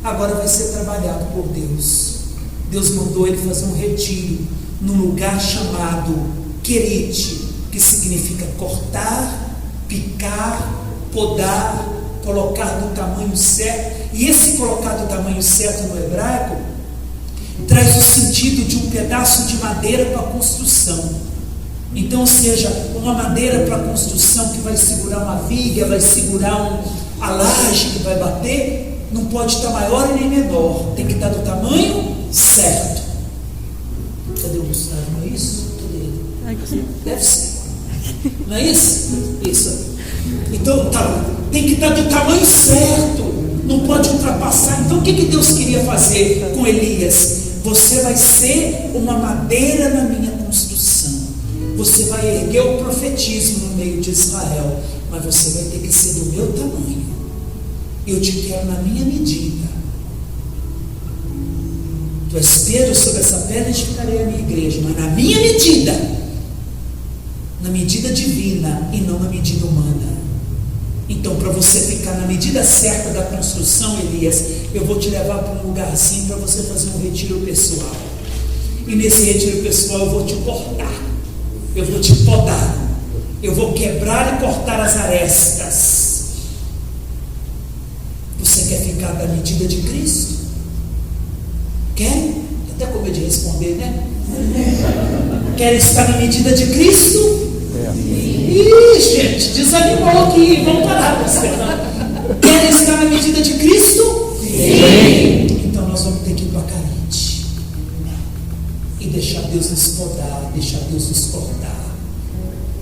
agora vai ser trabalhado por Deus. Deus mandou ele fazer um retiro num lugar chamado Querite, que significa cortar, picar, podar, colocar do tamanho certo. E esse colocar do tamanho certo no hebraico traz o sentido de um pedaço de madeira para construção. Então, ou seja, uma madeira para construção que vai segurar uma viga, vai segurar a laje que vai bater, não pode estar maior e nem menor, tem que estar do tamanho certo. Cadê o Gustavo? Não é isso? Cadê? Deve ser. Não é isso? Isso. Então, tá, tem que estar do tamanho certo, não pode ultrapassar. Então, o que Deus queria fazer com Elias? Você vai ser uma madeira na minha construção. Você vai erguer o profetismo no meio de Israel, mas você vai ter que ser do meu tamanho. Eu te quero na minha medida. Tu és Pedro, sobre essa pedra edificarei a minha igreja, mas na minha medida, na medida divina e não na medida humana. Então, para você ficar na medida certa da construção, Elias, eu vou te levar para um lugarzinho para você fazer um retiro pessoal. E nesse retiro pessoal eu vou te cortar, eu vou te podar, eu vou quebrar e cortar as arestas. Você quer ficar da medida de Cristo? Quer? Até com medo de responder, né? Quer estar na medida de Cristo? Ih, gente, desanimou aqui, vamos parar. Quer estar na medida de Cristo? Sim. Então nós vamos ter que ir para Carite e deixar Deus nos podar, deixar Deus nos cortar.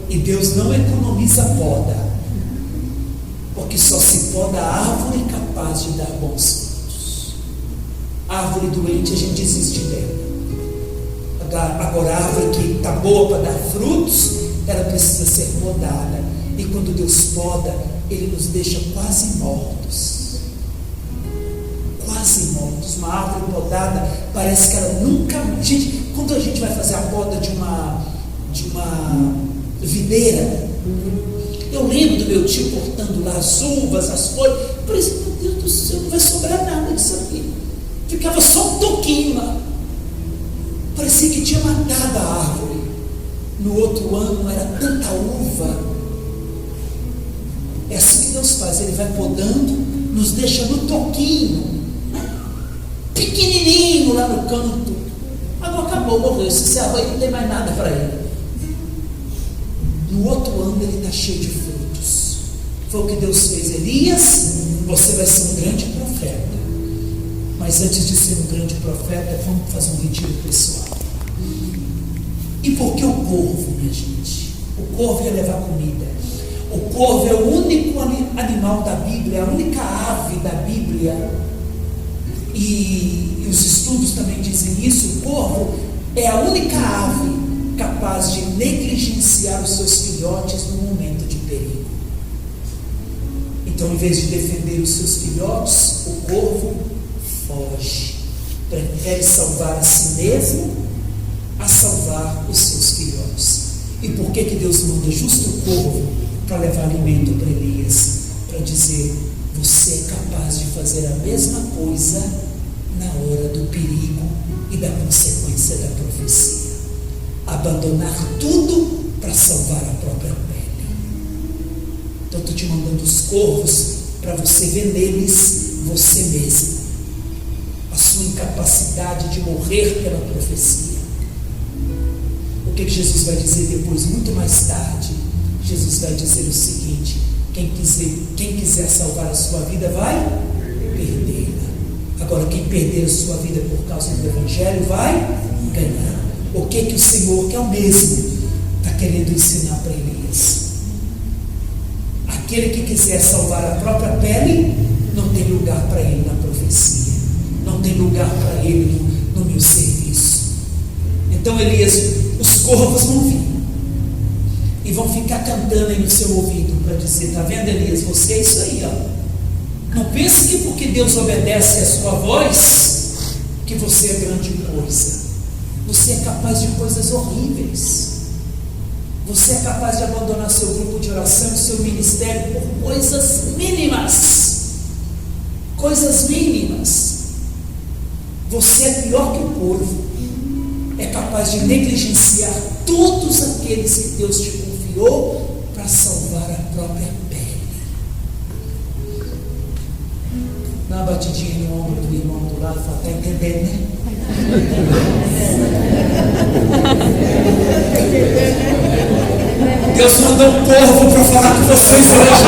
E Deus não economiza poda, porque só se poda a árvore capaz de dar bons frutos. A árvore doente a gente desiste dela. Agora a árvore que está boa para dar frutos, ela precisa ser podada. E quando Deus poda, Ele nos deixa quase mortos. quase mortos. Uma árvore podada, parece que ela nunca... Gente, quando a gente vai fazer a poda de uma videira, eu lembro do meu tio cortando lá as uvas, as folhas, eu falei assim, meu Deus do céu, não vai sobrar nada disso aqui. Ficava só um toquinho lá. Parecia que tinha matado a árvore. No outro ano era tanta uva. É assim que Deus faz, Ele vai podando, nos deixa no toquinho, pequenininho lá no canto. Agora acabou, morreu, esse árvore aí não tem mais nada para ele. No outro ano ele está cheio de frutos. Foi o que Deus fez. Elias, você vai ser um grande profeta. Mas antes de ser um grande profeta, vamos fazer um retiro pessoal. E por que o corvo, minha gente? O corvo ia levar comida. O corvo é o único animal da Bíblia, é a única ave da Bíblia. E os estudos também dizem isso. O corvo é a única ave capaz de negligenciar os seus filhotes no momento de perigo. Então, em vez de defender os seus filhotes, o corvo foge. Prefere salvar a si mesmo a salvar os seus filhotes. E por que Deus manda justo o corvo para levar alimento para Elias? Para dizer, você é capaz de fazer a mesma coisa na hora do perigo e da consequência da profecia. Abandonar tudo para salvar a própria pele. Então estou te mandando os corvos para você ver neles você mesmo, a sua incapacidade de morrer pela profecia. O que Jesus vai dizer depois, muito mais tarde? Jesus vai dizer o seguinte: quem quiser salvar a sua vida vai perdê-la. Agora, quem perder a sua vida por causa do Evangelho vai ganhar. O que o Senhor, que é o mesmo, está querendo ensinar para Elias? Aquele que quiser salvar a própria pele, não tem lugar para ele na profecia, não tem lugar para ele no meu serviço. Então, Elias, os corvos vão vir e vão ficar cantando aí no seu ouvido para dizer, está vendo, Elias, você é isso aí, ó. Não pense que porque Deus obedece a sua voz, que você é grande coisa. Você é capaz de coisas horríveis. Você é capaz de abandonar seu grupo de oração, seu ministério por coisas mínimas. Coisas mínimas. Você é pior que o corvo. É capaz de negligenciar todos aqueles que Deus te confiou para salvar a própria pele. Dá uma batidinha no ombro do irmão do lado e fala, está entendendo, né? Deus mandou um corvo para falar com vocês hoje.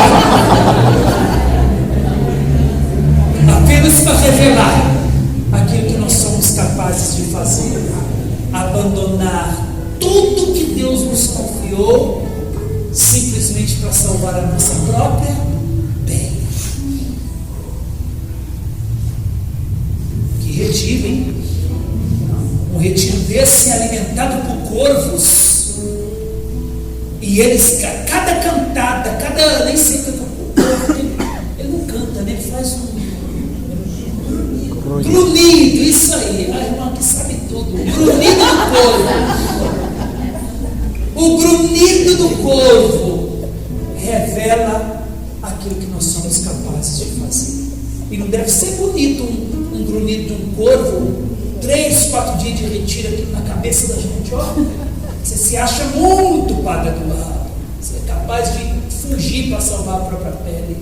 Apenas para revelar aquilo que nós somos capazes de fazer. Abandonar tudo que Deus nos confiou simplesmente para salvar a nossa própria pele. Que retiro, hein? Um retiro desse é alimentado por corvos. E eles, cada cantada, nem sei o que o corvo, ele não canta, né? Ele faz um grunhido, isso aí. A irmã que sabe tudo. O grunhido do corvo. O grunhido do corvo revela aquilo que nós somos capazes de fazer. E não deve ser bonito um grunhido de um corvo, 3, 4 dias de retiro aqui na cabeça da gente, ó. Você se acha muito padre do lado. Você é capaz de fugir para salvar a própria pele.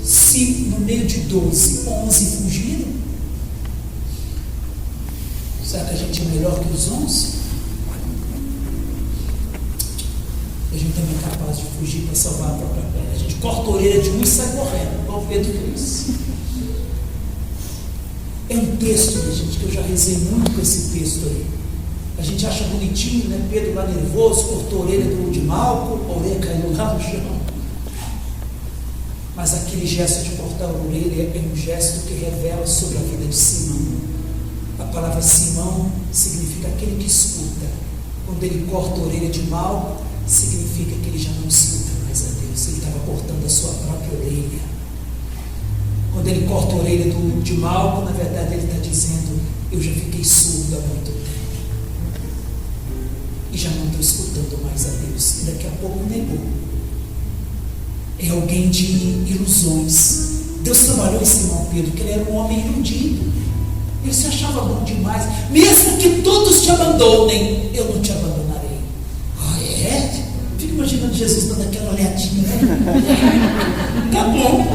Se no meio de 12, 11 fugiram, será que a gente é melhor que os 11? A gente também é capaz de fugir para salvar a própria pele. A gente corta a orelha de um e sai correndo, igual o Pedro fez. É um texto, né, gente, que eu já rezei muito com esse texto aí. A gente acha bonitinho, né? Pedro lá nervoso, cortou a orelha de Malco, a orelha caiu lá no chão. Mas aquele gesto de cortar a orelha é um gesto que revela sobre a vida de Simão. A palavra Simão significa aquele que escuta. Quando ele corta a orelha de Malco, significa que ele já não escuta mais a Deus. Ele estava cortando a sua própria orelha. Quando ele corta orelha de Malco, na verdade ele está dizendo: eu já fiquei surdo há muito tempo e já não estou escutando mais a Deus. E daqui a pouco negou. É alguém de ilusões. Deus trabalhou em Simão Pedro, que ele era um homem iludido. Ele se achava bom demais. Mesmo que todos te abandonem, eu não te abandonarei. Ah, é? Fico imaginando Jesus dando aquela olhadinha, né? Tá bom.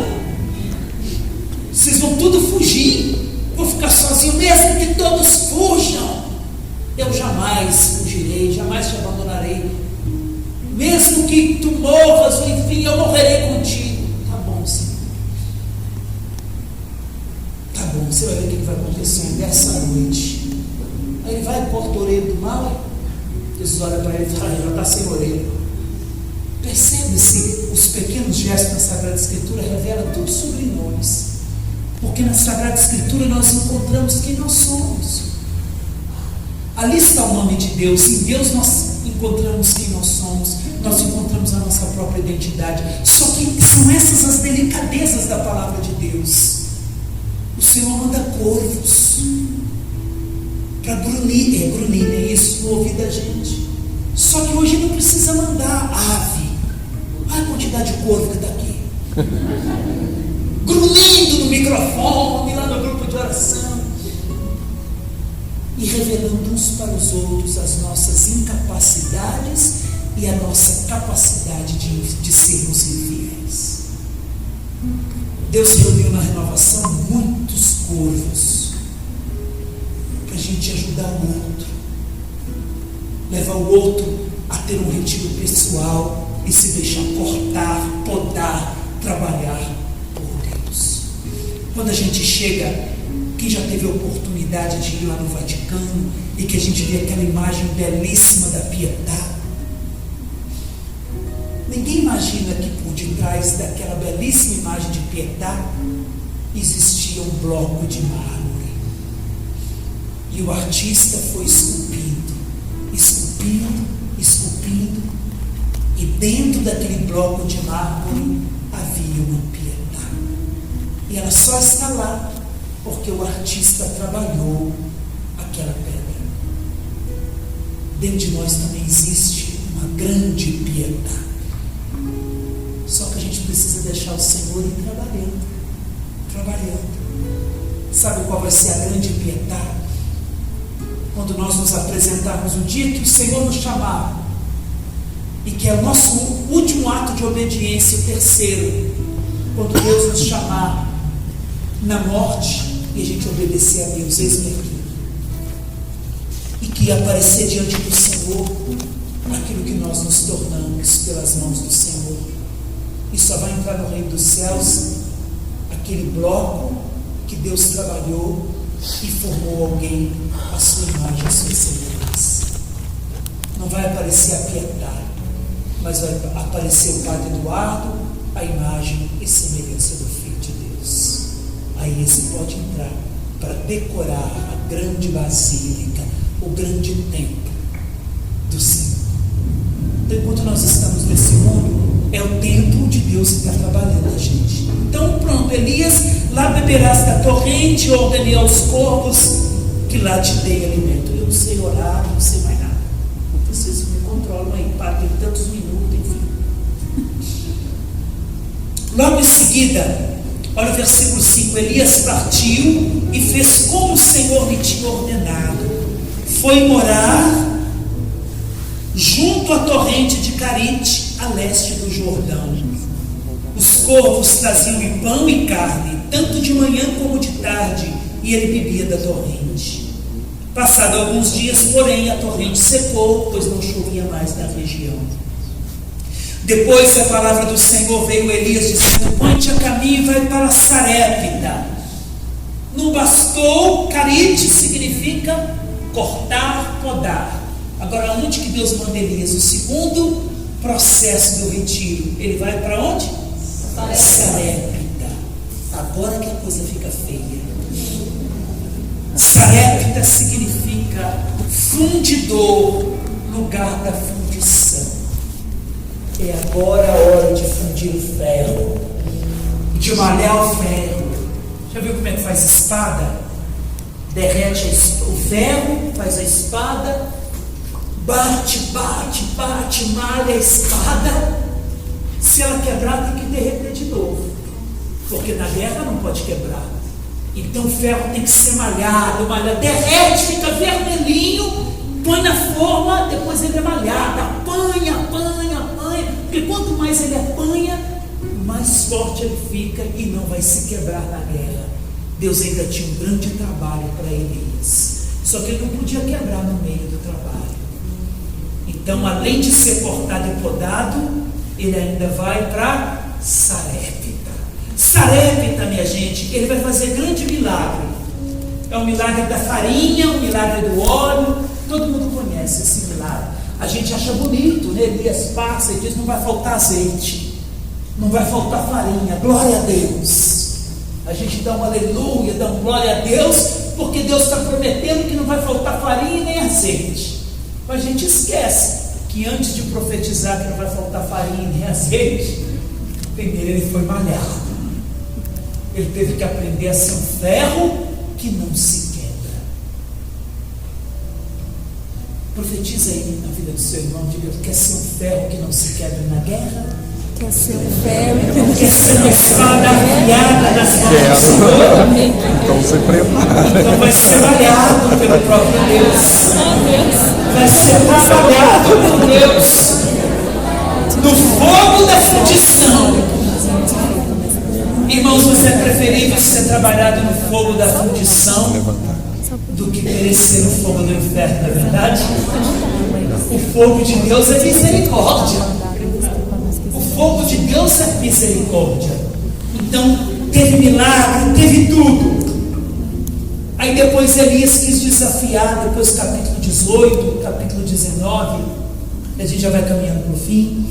Vocês vão tudo fugir. Vou ficar sozinho, mesmo que todos fujam. Eu jamais fugirei, jamais te abandonarei. Mesmo que tu morras, ou enfim, eu morrerei contigo. Tá bom, Senhor. Tá bom, você vai ver o que vai acontecer nessa noite. Aí ele vai, corta a orelha do mal. Jesus olha para ele e fala: já está sem orelha. Percebe-se, os pequenos gestos da Sagrada Escritura revelam tudo sobre nós. Porque na Sagrada Escritura nós encontramos quem nós somos. Ali está o nome de Deus. Em Deus nós encontramos quem nós somos. Nós encontramos a nossa própria identidade. Só que são essas as delicadezas da palavra de Deus. O Senhor manda corvos para grunir, é isso, no ouvido da gente. Só que hoje não precisa mandar ave. Olha a quantidade de corvo que está aqui. Grunhindo no microfone, lá no grupo de oração. E revelando uns para os outros as nossas incapacidades e a nossa capacidade de sermos infiéis. Deus reuniu na renovação muitos corvos para a gente ajudar o outro, levar o outro a ter um retiro pessoal e se deixar cortar, podar, trabalhar por Deus. Quando a gente chega, quem já teve a oportunidade de ir lá no Vaticano e que a gente vê aquela imagem belíssima da Pietà, ninguém imagina que por detrás daquela belíssima imagem de Pietà existia um bloco de mármore. E o artista foi esculpindo, e dentro daquele bloco de mármore havia uma Pietà. E ela só está lá porque o artista trabalhou aquela pedra. Dentro de nós também existe uma grande Pietà. Só que a gente precisa deixar o Senhor ir trabalhando. Sabe qual vai ser a grande Pietà? Quando nós nos apresentarmos um dia que o Senhor nos chamar, e que é o nosso último ato de obediência, o terceiro, quando Deus nos chamar na morte e a gente obedecer a Deus, eis-me aqui, e que aparecer diante do Senhor aquilo que nós nos tornamos pelas mãos do Senhor. E só vai entrar no reino dos céus aquele bloco que Deus trabalhou e formou alguém à sua imagem, à sua semelhança. Não vai aparecer a Pietà, mas vai aparecer o Padre Eduardo, a imagem e semelhança do Filho de Deus. Aí esse pode entrar para decorar a grande basílica, o grande templo do Senhor. Então, enquanto nós estamos nesse mundo, é o templo de Deus que está trabalhando a gente. Então pronto, Elias, lá beberás da torrente, eu ordenei aos corvos que lá te dei alimento. Eu não sei orar, não sei mais nada. Vocês me controlam aí, tem tantos minutos, enfim. Logo em seguida, olha o versículo 5, Elias partiu e fez como o Senhor lhe tinha ordenado. Foi morar junto à torrente de Carite, a leste do Jordão. Os corvos traziam-lhe pão e carne, tanto de manhã como de tarde, e ele bebia da torrente. Passado alguns dias, porém, a torrente secou, pois não chovia mais na região. Depois a palavra do Senhor veio a Elias, dizendo: põe-te a caminho e vai para Sarepta. Não bastou, Carite significa cortar, podar. Agora, onde que Deus manda Elias? O segundo processo do retiro. Ele vai para onde? Sarepta. Agora que a coisa fica feia. Sarepta significa fundidor, lugar da fundição. É agora a hora de fundir o ferro, de malhar o ferro. Já viu como é que faz espada? Derrete o ferro, faz a espada, bate, malha a espada. Se ela quebrar, tem que derreter de novo, porque na guerra não pode quebrar. Então o ferro tem que ser malhado, derrete, fica vermelhinho, põe na forma, depois ele é malhado, apanha, porque quanto mais ele apanha, mais forte ele fica e não vai se quebrar na guerra. Deus ainda tinha um grande trabalho para Elias, só que ele não podia quebrar no meio do trabalho. Então, além de ser cortado e podado, ele ainda vai para Sarepta. Sarepta, minha gente, ele vai fazer grande milagre. É o milagre da farinha, o milagre do óleo. Todo mundo conhece esse milagre. A gente acha bonito, né? Elias passa e diz: não vai faltar azeite, não vai faltar farinha. Glória a Deus. A gente dá um aleluia, dá um glória a Deus, porque Deus está prometendo que não vai faltar farinha nem azeite. Mas a gente esquece que antes de profetizar que não vai faltar farinha nem azeite, primeiro ele foi malhado. Ele teve que aprender a ser um ferro que não se quebra. Profetiza aí na vida do seu irmão, diga: quer ser um ferro que não se quebra na guerra? Quer ser um ferro que não se Quer ser uma espada afiada nas mãos do Senhor? Então se prepara. Então vai ser malhado pelo próprio Deus. Vai ser trabalhado por Deus no fogo da fundição. Irmãos, você é preferível ser trabalhado no fogo da fundição do que perecer no fogo do inferno, não é verdade? O fogo de Deus é misericórdia. O fogo de Deus é misericórdia. Então, teve milagre, teve tudo. Aí depois Elias quis desafiar, depois capítulo 18, capítulo 19, a gente já vai caminhando para o fim.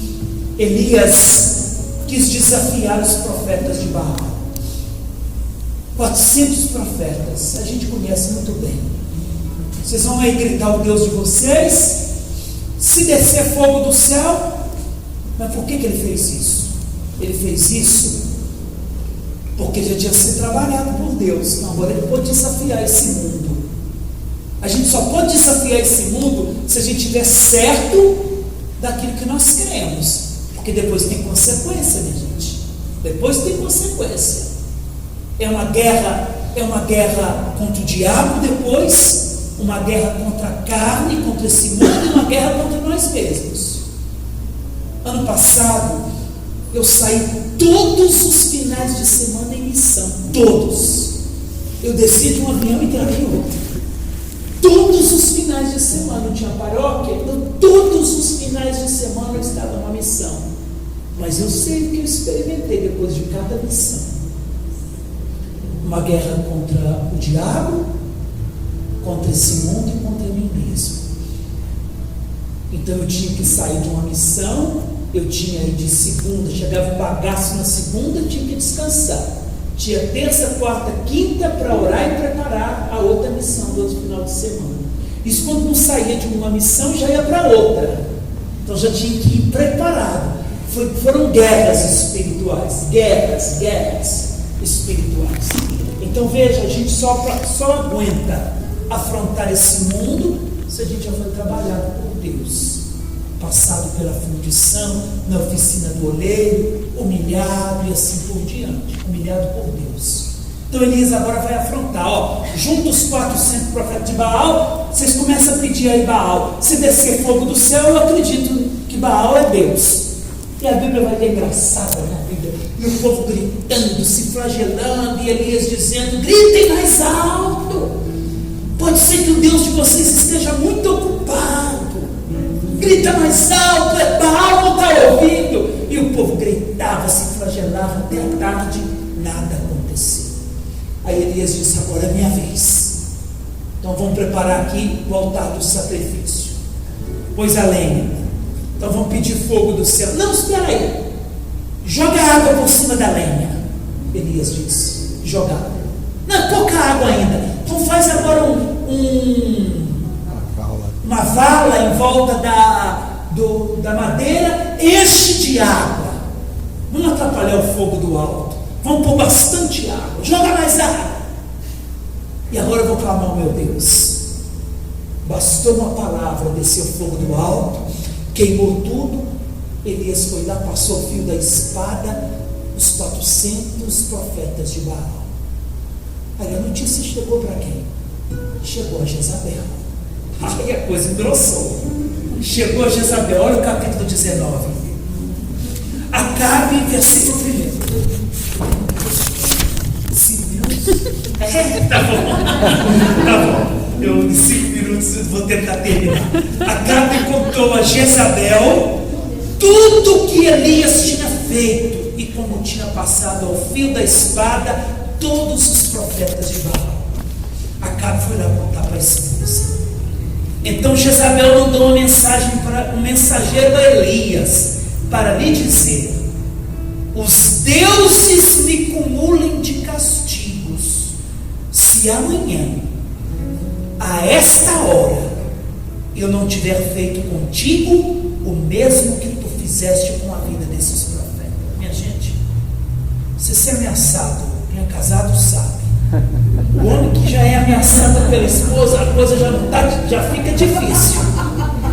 Elias quis desafiar os profetas de Baal. 400 profetas, a gente conhece muito bem. Vocês vão aí gritar o Deus de vocês, se descer fogo do céu. Mas por que ele fez isso? Ele fez isso porque já tinha sido trabalhado por Deus. Então agora ele pode desafiar esse mundo. A gente só pode desafiar esse mundo se a gente estiver certo daquilo que nós queremos, porque depois tem consequência, minha gente. Depois tem consequência. É uma guerra contra o diabo, depois uma guerra contra a carne, contra esse mundo, e uma guerra contra nós mesmos. Ano passado, eu saí todos os finais de semana em missão. Todos. Eu desci de um avião e entrava em outro. Todos os finais de semana. Não tinha paróquia, então todos os finais de semana eu estava numa missão. Mas eu sei o que eu experimentei depois de cada missão. Uma guerra contra o diabo, contra esse mundo e contra mim mesmo. Então eu tinha que sair de uma missão. Eu tinha aí de segunda, chegava um bagaço na segunda, tinha que descansar. Tinha terça, quarta, quinta para orar e preparar a outra missão do outro final de semana. Isso quando não saía de uma missão, já ia para outra. Então já tinha que ir preparado. Foram guerras espirituais, guerras espirituais. Então veja, a gente só aguenta afrontar esse mundo se a gente já foi trabalhado por Deus. Passado pela fundição, na oficina do oleiro, humilhado e assim por diante, humilhado por Deus. Então Elias agora vai afrontar, junto os 400 profetas de Baal, vocês começam a pedir aí Baal, se descer fogo do céu, eu acredito que Baal é Deus. E a Bíblia vai ter engraçada na Bíblia, e o povo gritando, se flagelando, e Elias dizendo: gritem mais alto, pode ser que o Deus de vocês esteja muito ocupado. Grita mais alto, Baal não está ouvindo. E o povo gritava, se flagelava até a tarde, nada aconteceu. Aí Elias disse: agora é minha vez. Então vamos preparar aqui o altar do sacrifício. Pôs a lenha. Então vamos pedir fogo do céu. Não, espera aí. Joga água por cima da lenha. Elias disse: joga água. Não, pouca água ainda. Então faz agora uma vala em volta da madeira, enche de água. Vamos atrapalhar o fogo do alto. Vamos pôr bastante água, joga mais água. E agora eu vou clamar ao meu Deus. Bastou uma palavra, desceu fogo do alto, queimou tudo. Elias foi lá, passou o fio da espada, os 400 profetas de Baal. Aí a notícia chegou para quem? Chegou a Jezabel. Aí a coisa engrossou. Chegou a Jezabel, olha o capítulo 19. Acabe, versículo 1. 5 minutos? Tá bom. Eu, em 5 minutos, vou tentar terminar. Acabe contou a Jezabel tudo que Elias tinha feito e como tinha passado ao fio da espada todos os profetas de Baal. Acabe foi lá contar para a esposa. Então Jezabel mandou uma mensagem para um mensageiro a Elias para lhe dizer: os deuses me cumulem de castigos se amanhã, a esta hora, eu não tiver feito contigo o mesmo que tu fizeste com a vida desses profetas. Minha gente, você ser ameaçado, quem é casado sabe. O homem que já é ameaçado pela esposa, a coisa já fica difícil.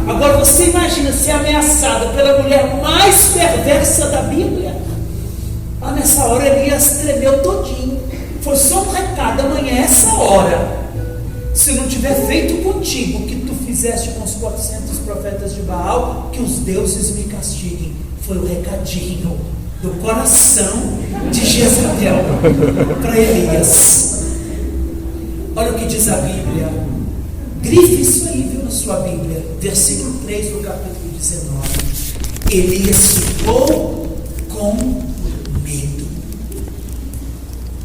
Agora você imagina ser ameaçada pela mulher mais perversa da Bíblia. Nessa hora Elias tremeu todinho. Foi só um recado: amanhã, essa hora, se eu não tiver feito contigo o que tu fizeste com os 400 profetas de Baal, que os deuses me castiguem. Foi o recadinho do coração de Jezabel para Elias. Olha o que diz a Bíblia. Grife isso aí, viu, na sua Bíblia. Versículo 3 do capítulo 19. Elias ficou com medo.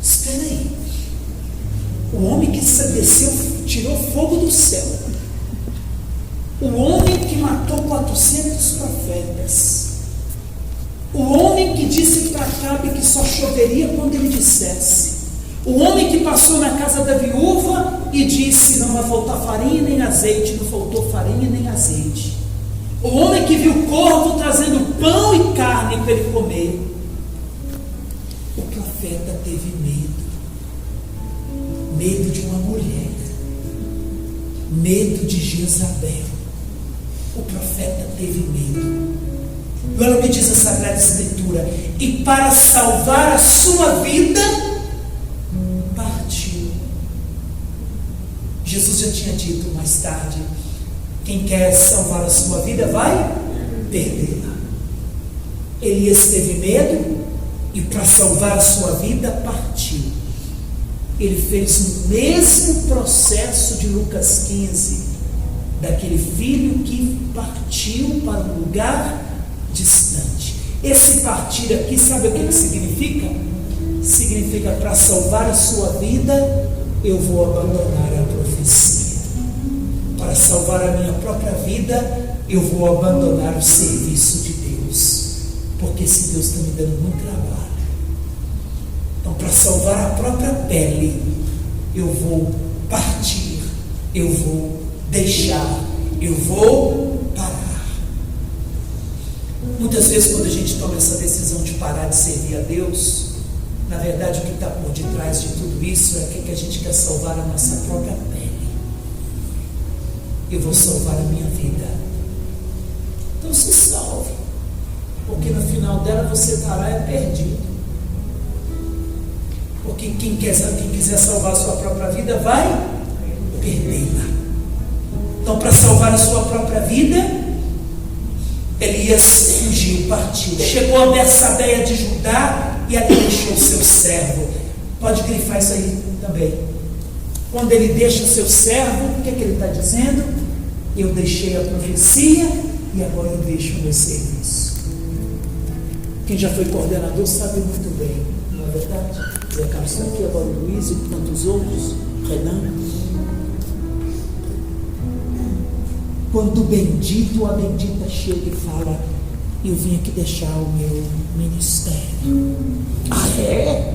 Espera aí. O homem que desceu, tirou fogo do céu. O homem que matou 400 profetas. O homem que disse para Acabe que só choveria quando ele dissesse. O homem que passou na casa da viúva e disse: não vai faltar farinha nem azeite. Não faltou farinha nem azeite. O homem que viu o corvo trazendo pão e carne para ele comer. O profeta teve medo. Medo de uma mulher. Medo de Jezabel. O profeta teve medo. Olha o que diz a Sagrada Escritura: e para salvar a sua vida, partiu. Jesus já tinha dito mais tarde: quem quer salvar a sua vida vai perdê-la. Elias teve medo e para salvar a sua vida partiu. Ele fez o mesmo processo de Lucas 15, daquele filho que partiu para um lugar distante. Esse partir aqui, sabe o que significa? Significa: para salvar a sua vida, eu vou abandonar a profecia. Para salvar a minha própria vida, eu vou abandonar o serviço de Deus, porque esse Deus está me dando muito trabalho. Então, para salvar a própria pele, eu vou partir, eu vou deixar, eu vou parar. Muitas vezes, quando a gente toma essa decisão de parar de servir a Deus, na verdade o que está por detrás de tudo isso é que a gente quer salvar a nossa própria pele. Eu vou salvar a minha vida. Então se salve, porque no final dela você estará perdido. Porque quem quiser salvar a sua própria vida vai perdê-la. Então, para salvar a sua própria vida, Elias fugiu, partiu. Chegou a Betsabeia de Judá e ali deixou seu servo. Pode grifar isso aí também. Quando ele deixa seu servo, o que ele está dizendo? Eu deixei a profecia e agora eu deixo o meu serviço. Quem já foi coordenador sabe muito bem, não é verdade? Zé Carlos está aqui, agora o Luiz e tantos outros, Renan. Quando o bendito ou a bendita chega e fala: eu vim aqui deixar o meu ministério. Ah, é?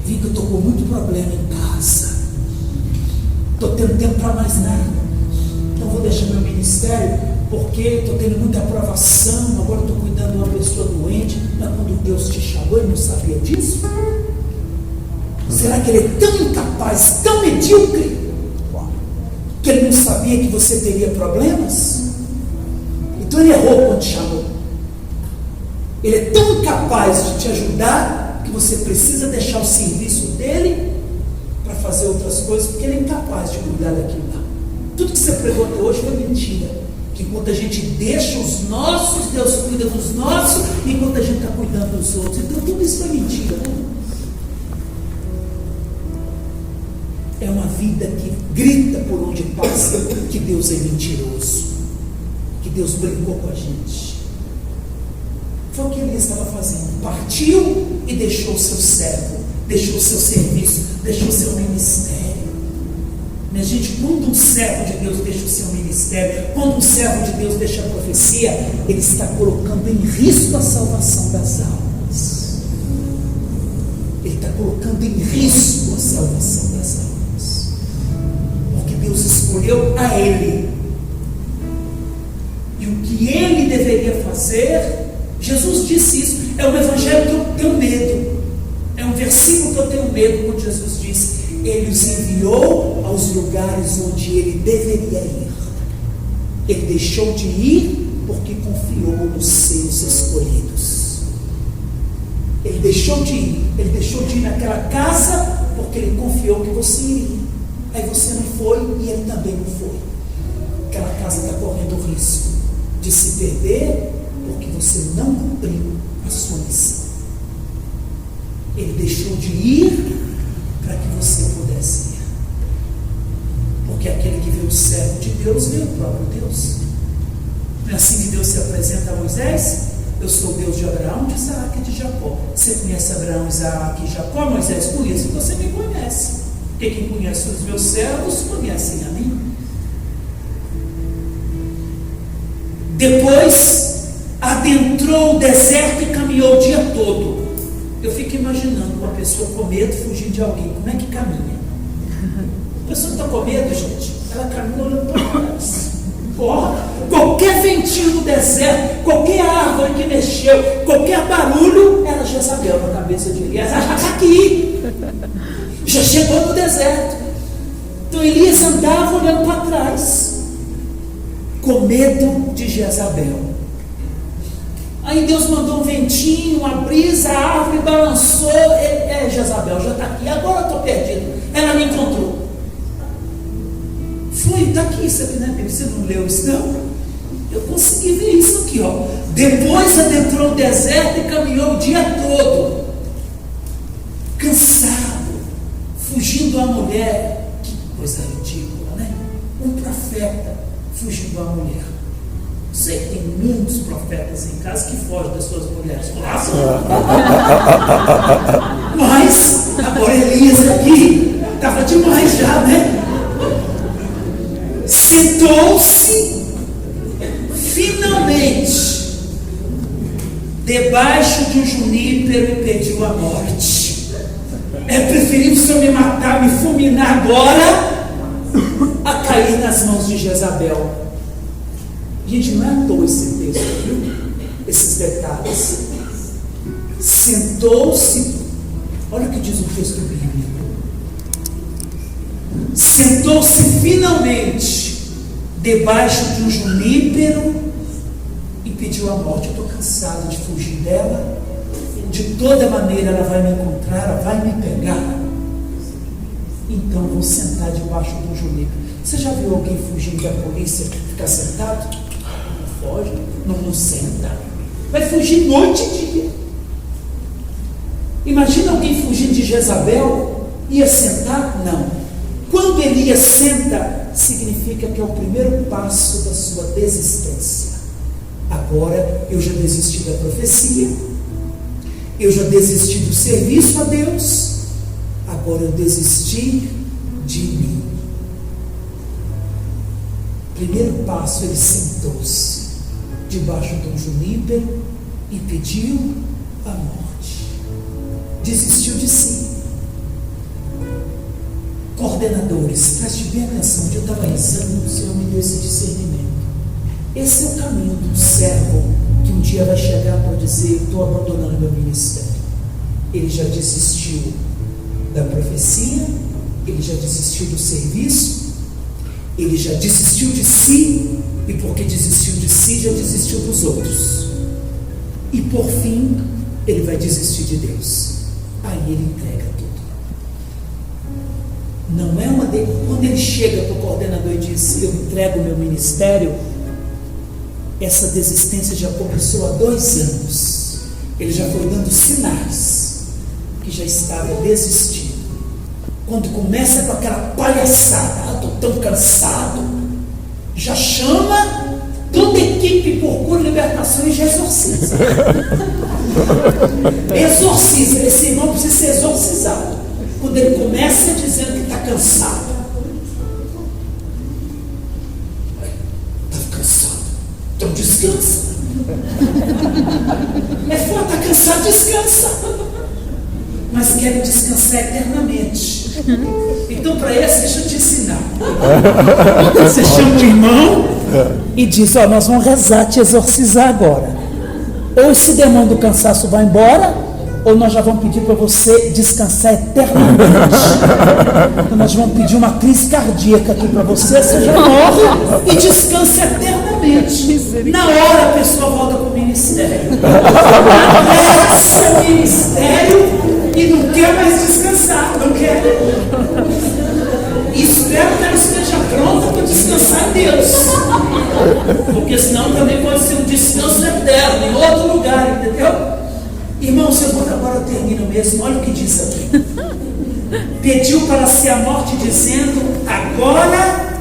Vi que eu estou com muito problema em casa. Estou tendo tempo para mais nada. Então vou deixar meu ministério porque estou tendo muita aprovação. Agora estou cuidando de uma pessoa doente. Mas quando Deus te chamou, Ele não sabia disso? Será que ele é tão incapaz, tão medíocre, que ele não sabia que você teria problemas? Então ele errou quando te chamou. Ele é tão incapaz de te ajudar que você precisa deixar o serviço dele para fazer outras coisas, porque ele é incapaz de cuidar daquilo lá. Tudo que você pregou até hoje foi mentira. Que enquanto a gente deixa os nossos, Deus cuida dos nossos, enquanto a gente está cuidando dos outros. Então tudo isso foi mentira. É uma vida que grita por onde passa que Deus é mentiroso, que Deus brincou com a gente. Foi o que ele estava fazendo. Partiu e deixou o seu servo, deixou o seu serviço, deixou o seu ministério. Minha gente, quando um servo de Deus deixa o seu ministério, quando um servo de Deus deixa a profecia, ele está colocando em risco a salvação das almas. Ele está colocando em risco a salvação das almas. Porque Deus escolheu a ele. E o que ele deveria fazer, Jesus disse isso. É um evangelho que eu tenho medo. É um versículo que eu tenho medo quando Jesus disse: ele os enviou aos lugares onde ele deveria ir. Ele deixou de ir porque confiou nos seus escolhidos. Ele deixou de ir. Ele deixou de ir naquela casa porque ele confiou que você iria. Aí você não foi e ele também não foi. Aquela casa está correndo o risco de se perder porque você não cumpriu a sua missão. Ele deixou de ir para que você pudesse ir. Porque aquele que vê o servo de Deus vê o próprio Deus. Não é assim que Deus se apresenta a Moisés? Eu sou o Deus de Abraão, de Isaac e de Jacó. Você conhece Abraão, Isaac e Jacó? Moisés, conheço, você me conhece. Porque quem conhece os meus servos, conhecem a mim. Depois adentrou o deserto e caminhou o dia todo. Eu fico imaginando uma pessoa com medo fugindo de alguém. Como é que caminha? A pessoa que está com medo, gente, ela caminha olhando para trás. Qualquer ventinho no deserto, qualquer árvore que mexeu, qualquer barulho, era Jezabel na cabeça de Elias. Já está aqui. Já chegou no deserto. Então Elias andava olhando para trás, com medo de Jezabel. Aí Deus mandou um ventinho, uma brisa, a árvore balançou. Jezabel já está aqui, agora eu estou perdido. Ela me encontrou. Foi, está aqui isso aqui, né? Você não leu isso, não? Eu consegui ver isso aqui, ó. Depois adentrou o deserto e caminhou o dia todo, cansado, fugindo a mulher. Que coisa ridícula, né? Um profeta fugindo a mulher. Sei que tem muitos profetas em casa que fogem das suas mulheres. Mas agora Elias aqui estava demais já, né? Sentou-se finalmente debaixo de um junípero e pediu a morte. É preferível o Senhor me matar, me fulminar agora, a cair nas mãos de Jezabel. Gente, não é à toa esse texto, viu? Esses detalhes. Sentou-se, olha o que diz o texto bíblico. Sentou-se finalmente debaixo de um junípero e pediu a morte. Eu estou cansado de fugir dela. De toda maneira ela vai me encontrar, ela vai me pegar. Então vou sentar debaixo de um junípero. Você já viu alguém fugindo da polícia ficar sentado? Não foge, não senta. Vai fugir noite e dia. Imagina alguém fugindo de Jezabel, ia sentar? Não. Quando Elias senta, significa que é o primeiro passo da sua desistência. Agora eu já desisti da profecia, eu já desisti do serviço a Deus, agora eu desisti de mim. Primeiro passo, ele sentou-se debaixo de um junípero e pediu a morte. Desistiu de si. Coordenadores, preste bem atenção, onde eu estava rezando, o Senhor me deu esse discernimento. Esse é o caminho do servo que um dia vai chegar para dizer: estou abandonando meu ministério. ele já desistiu da profecia, ele já desistiu do serviço, ele já desistiu de si, e porque desistiu de si, já desistiu dos outros. E por fim, ele vai desistir de Deus. Aí ele entrega tudo. Não é uma dele. Quando ele chega para o coordenador e diz: eu entrego o meu ministério, essa desistência já começou há 2 anos. Ele já foi dando sinais que já estava desistindo. Quando começa com aquela palhaçada: estou tão cansado, já chama toda a equipe por cura, libertação e já exorciza. Exorciza. Esse irmão precisa ser exorcizado. Quando ele começa dizendo que está cansado, está cansado, então descansa. É foda, está cansado, descansa. Mas quero descansar eternamente. Então, para esse, deixa eu te ensinar. Você chama o irmão e diz: ó, nós vamos rezar, te exorcizar agora. Ou esse demônio do cansaço vai embora, ou nós já vamos pedir para você descansar eternamente. Então, nós vamos pedir uma crise cardíaca aqui para você já morre e descansa eternamente. Na hora a pessoa volta para o ministério. Esse ministério e não quer mais descansar, não quer. Espero que ela esteja pronta para descansar em Deus, porque senão também pode ser um descanso eterno em outro lugar, entendeu? Irmãos, agora eu termino mesmo. Olha o que diz aqui: pediu para si a morte, dizendo: agora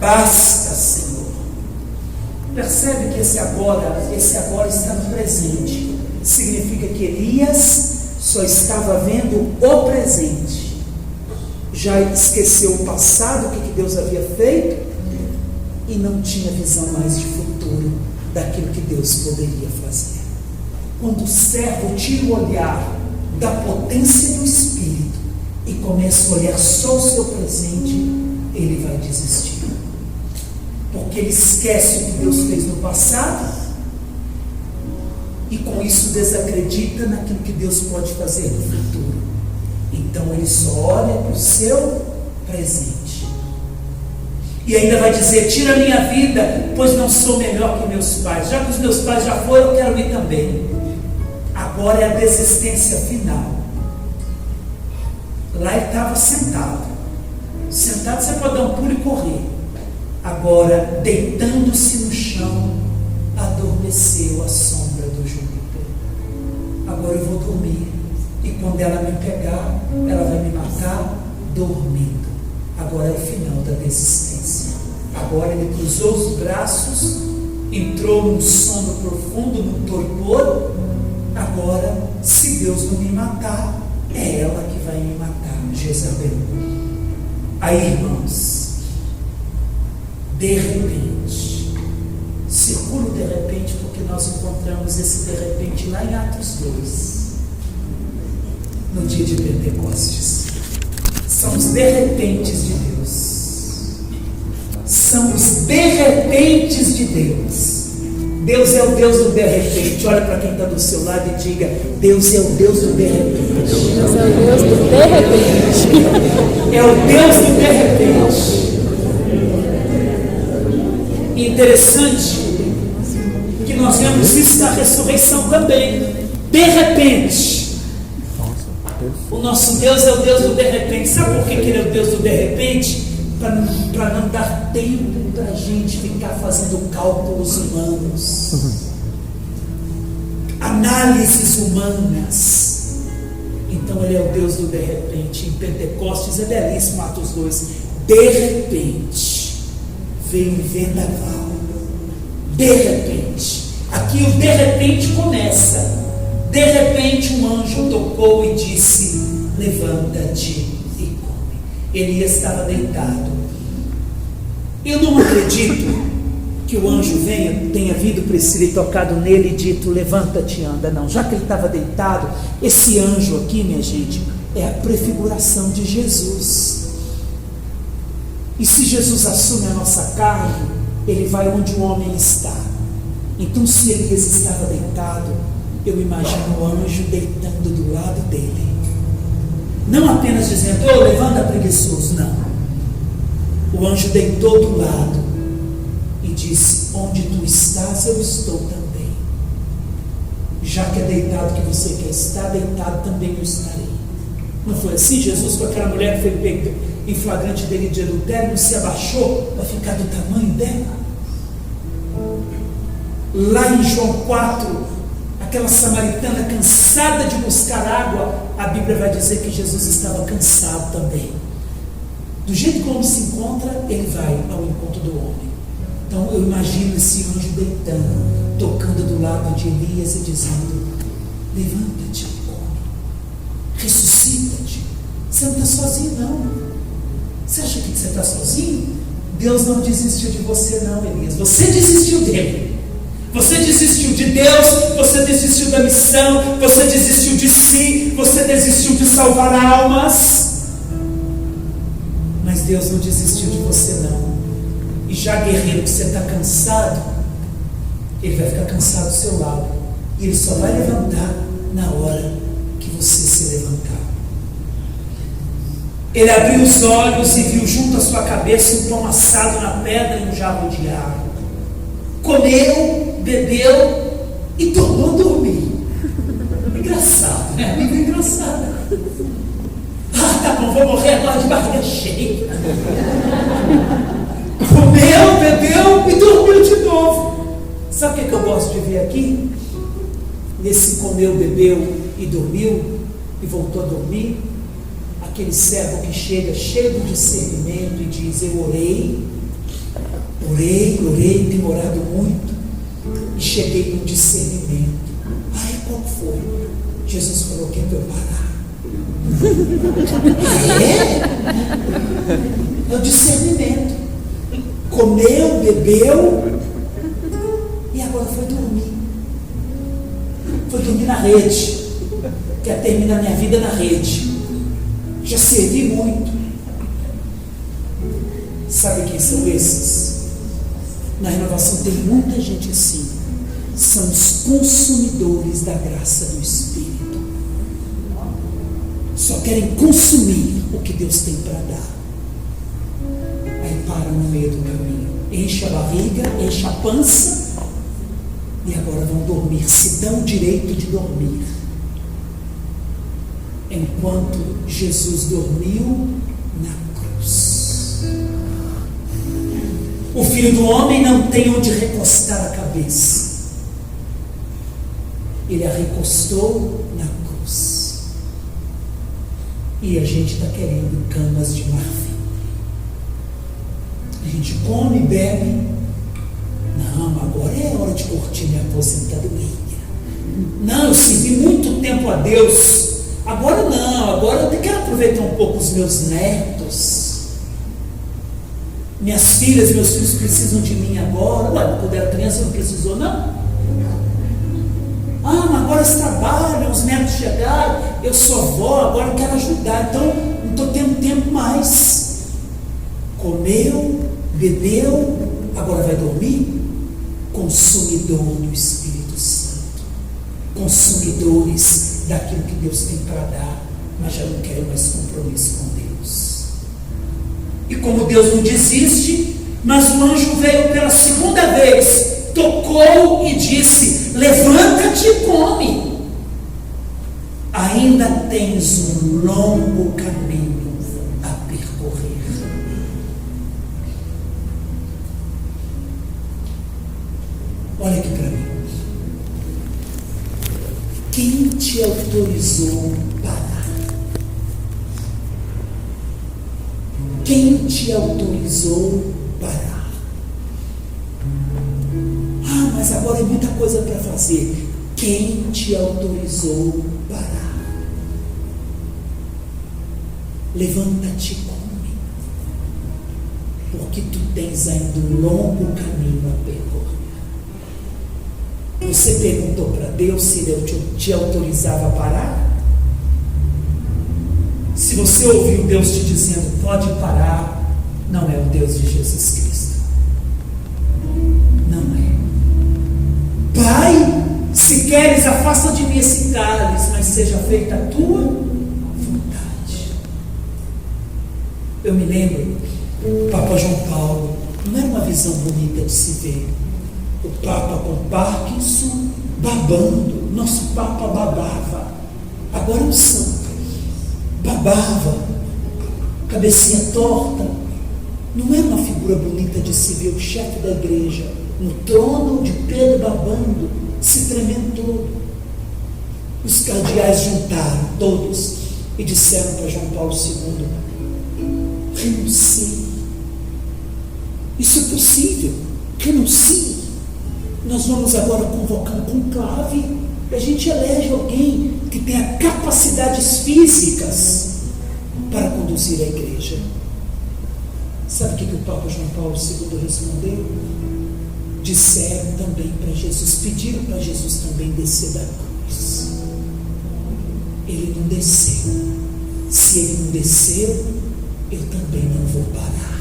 basta, Senhor. Percebe que esse agora está no presente. Significa que Elias só estava vendo o presente, já esqueceu o passado, o que Deus havia feito, e não tinha visão mais de futuro daquilo que Deus poderia fazer. Quando o servo tira o olhar da potência do Espírito e começa a olhar só o seu presente, ele vai desistir, porque ele esquece o que Deus fez no passado, e com isso desacredita naquilo que Deus pode fazer no futuro. Então ele só olha para o seu presente. E ainda vai dizer: tira a minha vida, pois não sou melhor que meus pais. Já que os meus pais já foram, eu quero ir também. Agora é a desistência final. Lá ele estava sentado. Sentado você pode dar um pulo e correr. Agora, deitando-se no chão, adormeceu à sombra do Júpiter. Agora eu vou dormir, e quando ela me pegar, ela vai me matar dormindo. Agora é o final da desistência. Agora ele cruzou os braços, entrou num sono profundo, num torpor. Agora, se Deus não me matar, é ela que vai me matar, Jezabel. Aí, irmãos, de repente, circula de repente, porque nós encontramos esse de repente lá em Atos 2, no dia de Pentecostes. São os de repentes de Deus. São os de repentes de Deus. Deus é o Deus do de repente. Olha para quem está do seu lado e diga: Deus é o Deus do de repente. Deus é o Deus do de repente. É o Deus do de repente. Interessante que nós vemos isso na ressurreição também. De repente. O nosso Deus é o Deus do de repente. Sabe por que Ele é o Deus do de repente? Para não dar tempo para a gente ficar fazendo cálculos humanos, análises humanas. Então Ele é o Deus do de repente. Em Pentecostes é belíssimo, Atos 2. De repente veio um vendaval. De repente. Aqui o de repente começa. De repente um anjo tocou e disse: levanta-te e come. Elias estava deitado. Eu não acredito que o anjo tenha vindo Priscila e tocado nele e dito: levanta-te e anda. Não, já que ele estava deitado, esse anjo aqui, minha gente, é a prefiguração de Jesus. E se Jesus assume a nossa carne, ele vai onde o homem está. Então, se Elias estava deitado, eu imagino o anjo deitando do lado dele. Não apenas dizendo, ô, levanta preguiçoso, não. O anjo deitou do lado e disse, onde tu estás, eu estou também. Já que é deitado que você quer estar, deitado também eu estarei. Não foi assim? Jesus com aquela mulher que foi pega em flagrante dele de adultério, não se abaixou para ficar do tamanho dela? Lá em João 4, aquela samaritana cansada de buscar água, a Bíblia vai dizer que Jesus estava cansado também. Do jeito que o homem se encontra, ele vai ao encontro do homem. Então eu imagino esse anjo deitando, tocando do lado de Elias e dizendo, levanta-te, homem, ressuscita-te. Você não está sozinho, não. Você acha que você está sozinho? Deus não desistiu de você, não, Elias. Você desistiu dele. Você desistiu de Deus, você desistiu da missão, você desistiu de si, você desistiu de salvar almas. Mas Deus não desistiu de você, não. E já, guerreiro, que você está cansado, ele vai ficar cansado do seu lado. E ele só vai levantar na hora que você se levantar. Ele abriu os olhos e viu junto à sua cabeça um pão assado na pedra e um jarro de água. Comeu, bebeu e tornou a dormir. Engraçado, né? Amigo, engraçado. Ah, tá bom, vou morrer agora de barriga cheia. Comeu, bebeu e dormiu de novo. Sabe o que eu gosto de ver aqui? Nesse comeu, bebeu e dormiu e voltou a dormir, aquele servo que chega cheio de discernimento e diz, eu orei, tenho orado muito e cheguei no discernimento. Ai, qual foi? Jesus falou que é para eu parar. É o discernimento. Comeu, bebeu e agora foi dormir. Foi dormir na rede. Quer terminar minha vida na rede. Já servi muito. Sabe quem são esses? Na renovação tem muita gente assim. São os consumidores da graça do Espírito. Só querem consumir o que Deus tem para dar. Aí param no meio do caminho. Enche a barriga, enche a pança. E agora vão dormir. Se dão o direito de dormir. Enquanto Jesus dormiu na cruz. O Filho do Homem não tem onde recostar a cabeça. Ele a recostou na cruz. E a gente está querendo camas de marfim. A gente come e bebe. Não, agora é hora de curtir minha aposentadoria. Não, eu servi muito tempo a Deus. Agora não, agora eu quero aproveitar um pouco os meus netos. Minhas filhas e meus filhos precisam de mim agora. Ué, quando era criança não precisou, não? Ah, mas agora eles trabalham, os netos chegaram, eu sou avó, agora eu quero ajudar, então não estou tendo tempo mais. Comeu, bebeu, agora vai dormir? Consumidor do Espírito Santo. Consumidores daquilo que Deus tem para dar, mas já não querem mais compromisso com Deus. E como Deus não desiste, mas o anjo veio pela segunda vez, tocou e disse, levanta-te e come. Ainda tens um longo caminho a percorrer. Olha aqui para mim. Quem te autorizou parar? Quem te autorizou parar? Ah, mas agora é muita coisa para fazer. Quem te autorizou parar? Levanta-te e come, porque tu tens ainda um longo caminho a percorrer. Você perguntou para Deus se Ele te autorizava a parar? Se você ouviu Deus te dizendo pode parar, não é o Deus de Jesus Cristo. Não é. Pai, Se queres, afasta de mim esse cálice, mas seja feita a tua vontade. Eu me lembro, o Papa João Paulo, não era uma visão bonita de se ver. O Papa com Parkinson, babando. Nosso Papa babava. Agora um santo. Babava. Cabecinha torta. Não era uma figura bonita de se ver o chefe da igreja no trono de Pedro babando, se tremendo todo. Os cardeais juntaram todos e disseram para João Paulo II: renuncie. Isso é possível. Renuncie. Nós vamos agora convocar um conclave. A gente elege alguém que tenha capacidades físicas para conduzir a igreja. Sabe o que o Papa João Paulo II respondeu? Disseram também para Jesus, pediram para Jesus também descer da cruz. Ele não desceu. Se ele não desceu, eu também não vou parar.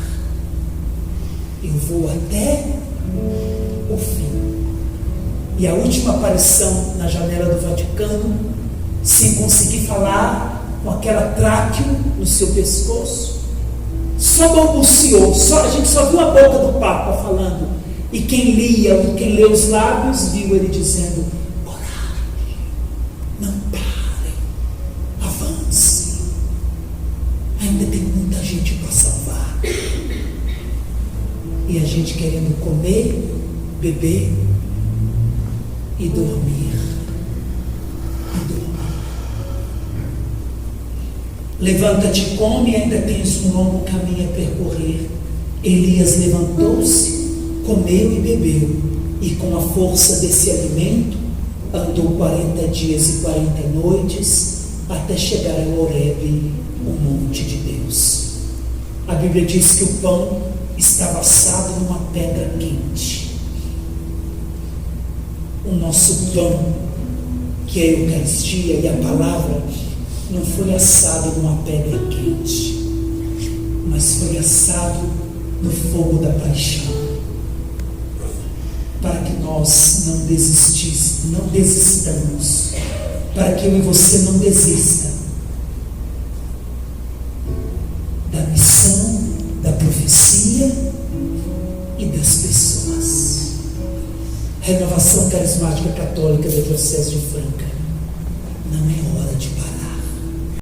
Eu vou até o fim. E a última aparição na janela do Vaticano, sem conseguir falar, com aquela tráqueo no seu pescoço, só balbuciou, a gente só viu a boca do Papa falando, e quem lê os lábios, viu ele dizendo: coragem, não parem, avance, ainda tem muita gente para salvar. E a gente querendo comer, beber e dormir. Levanta-te, come, ainda tens um longo caminho a percorrer. Elias levantou-se, comeu e bebeu, e com a força desse alimento andou 40 dias e 40 noites até chegar a Horebe, o monte de Deus. A Bíblia diz que o pão estava assado numa pedra quente. O nosso pão, que é a Eucaristia e a palavra, não foi assado numa pedra quente, mas foi assado no fogo da paixão, para que nós não desistamos, para que eu e você não desista da missão, da profecia e das pessoas. Renovação Carismática Católica da Diocese de Franca, não é hora de parar.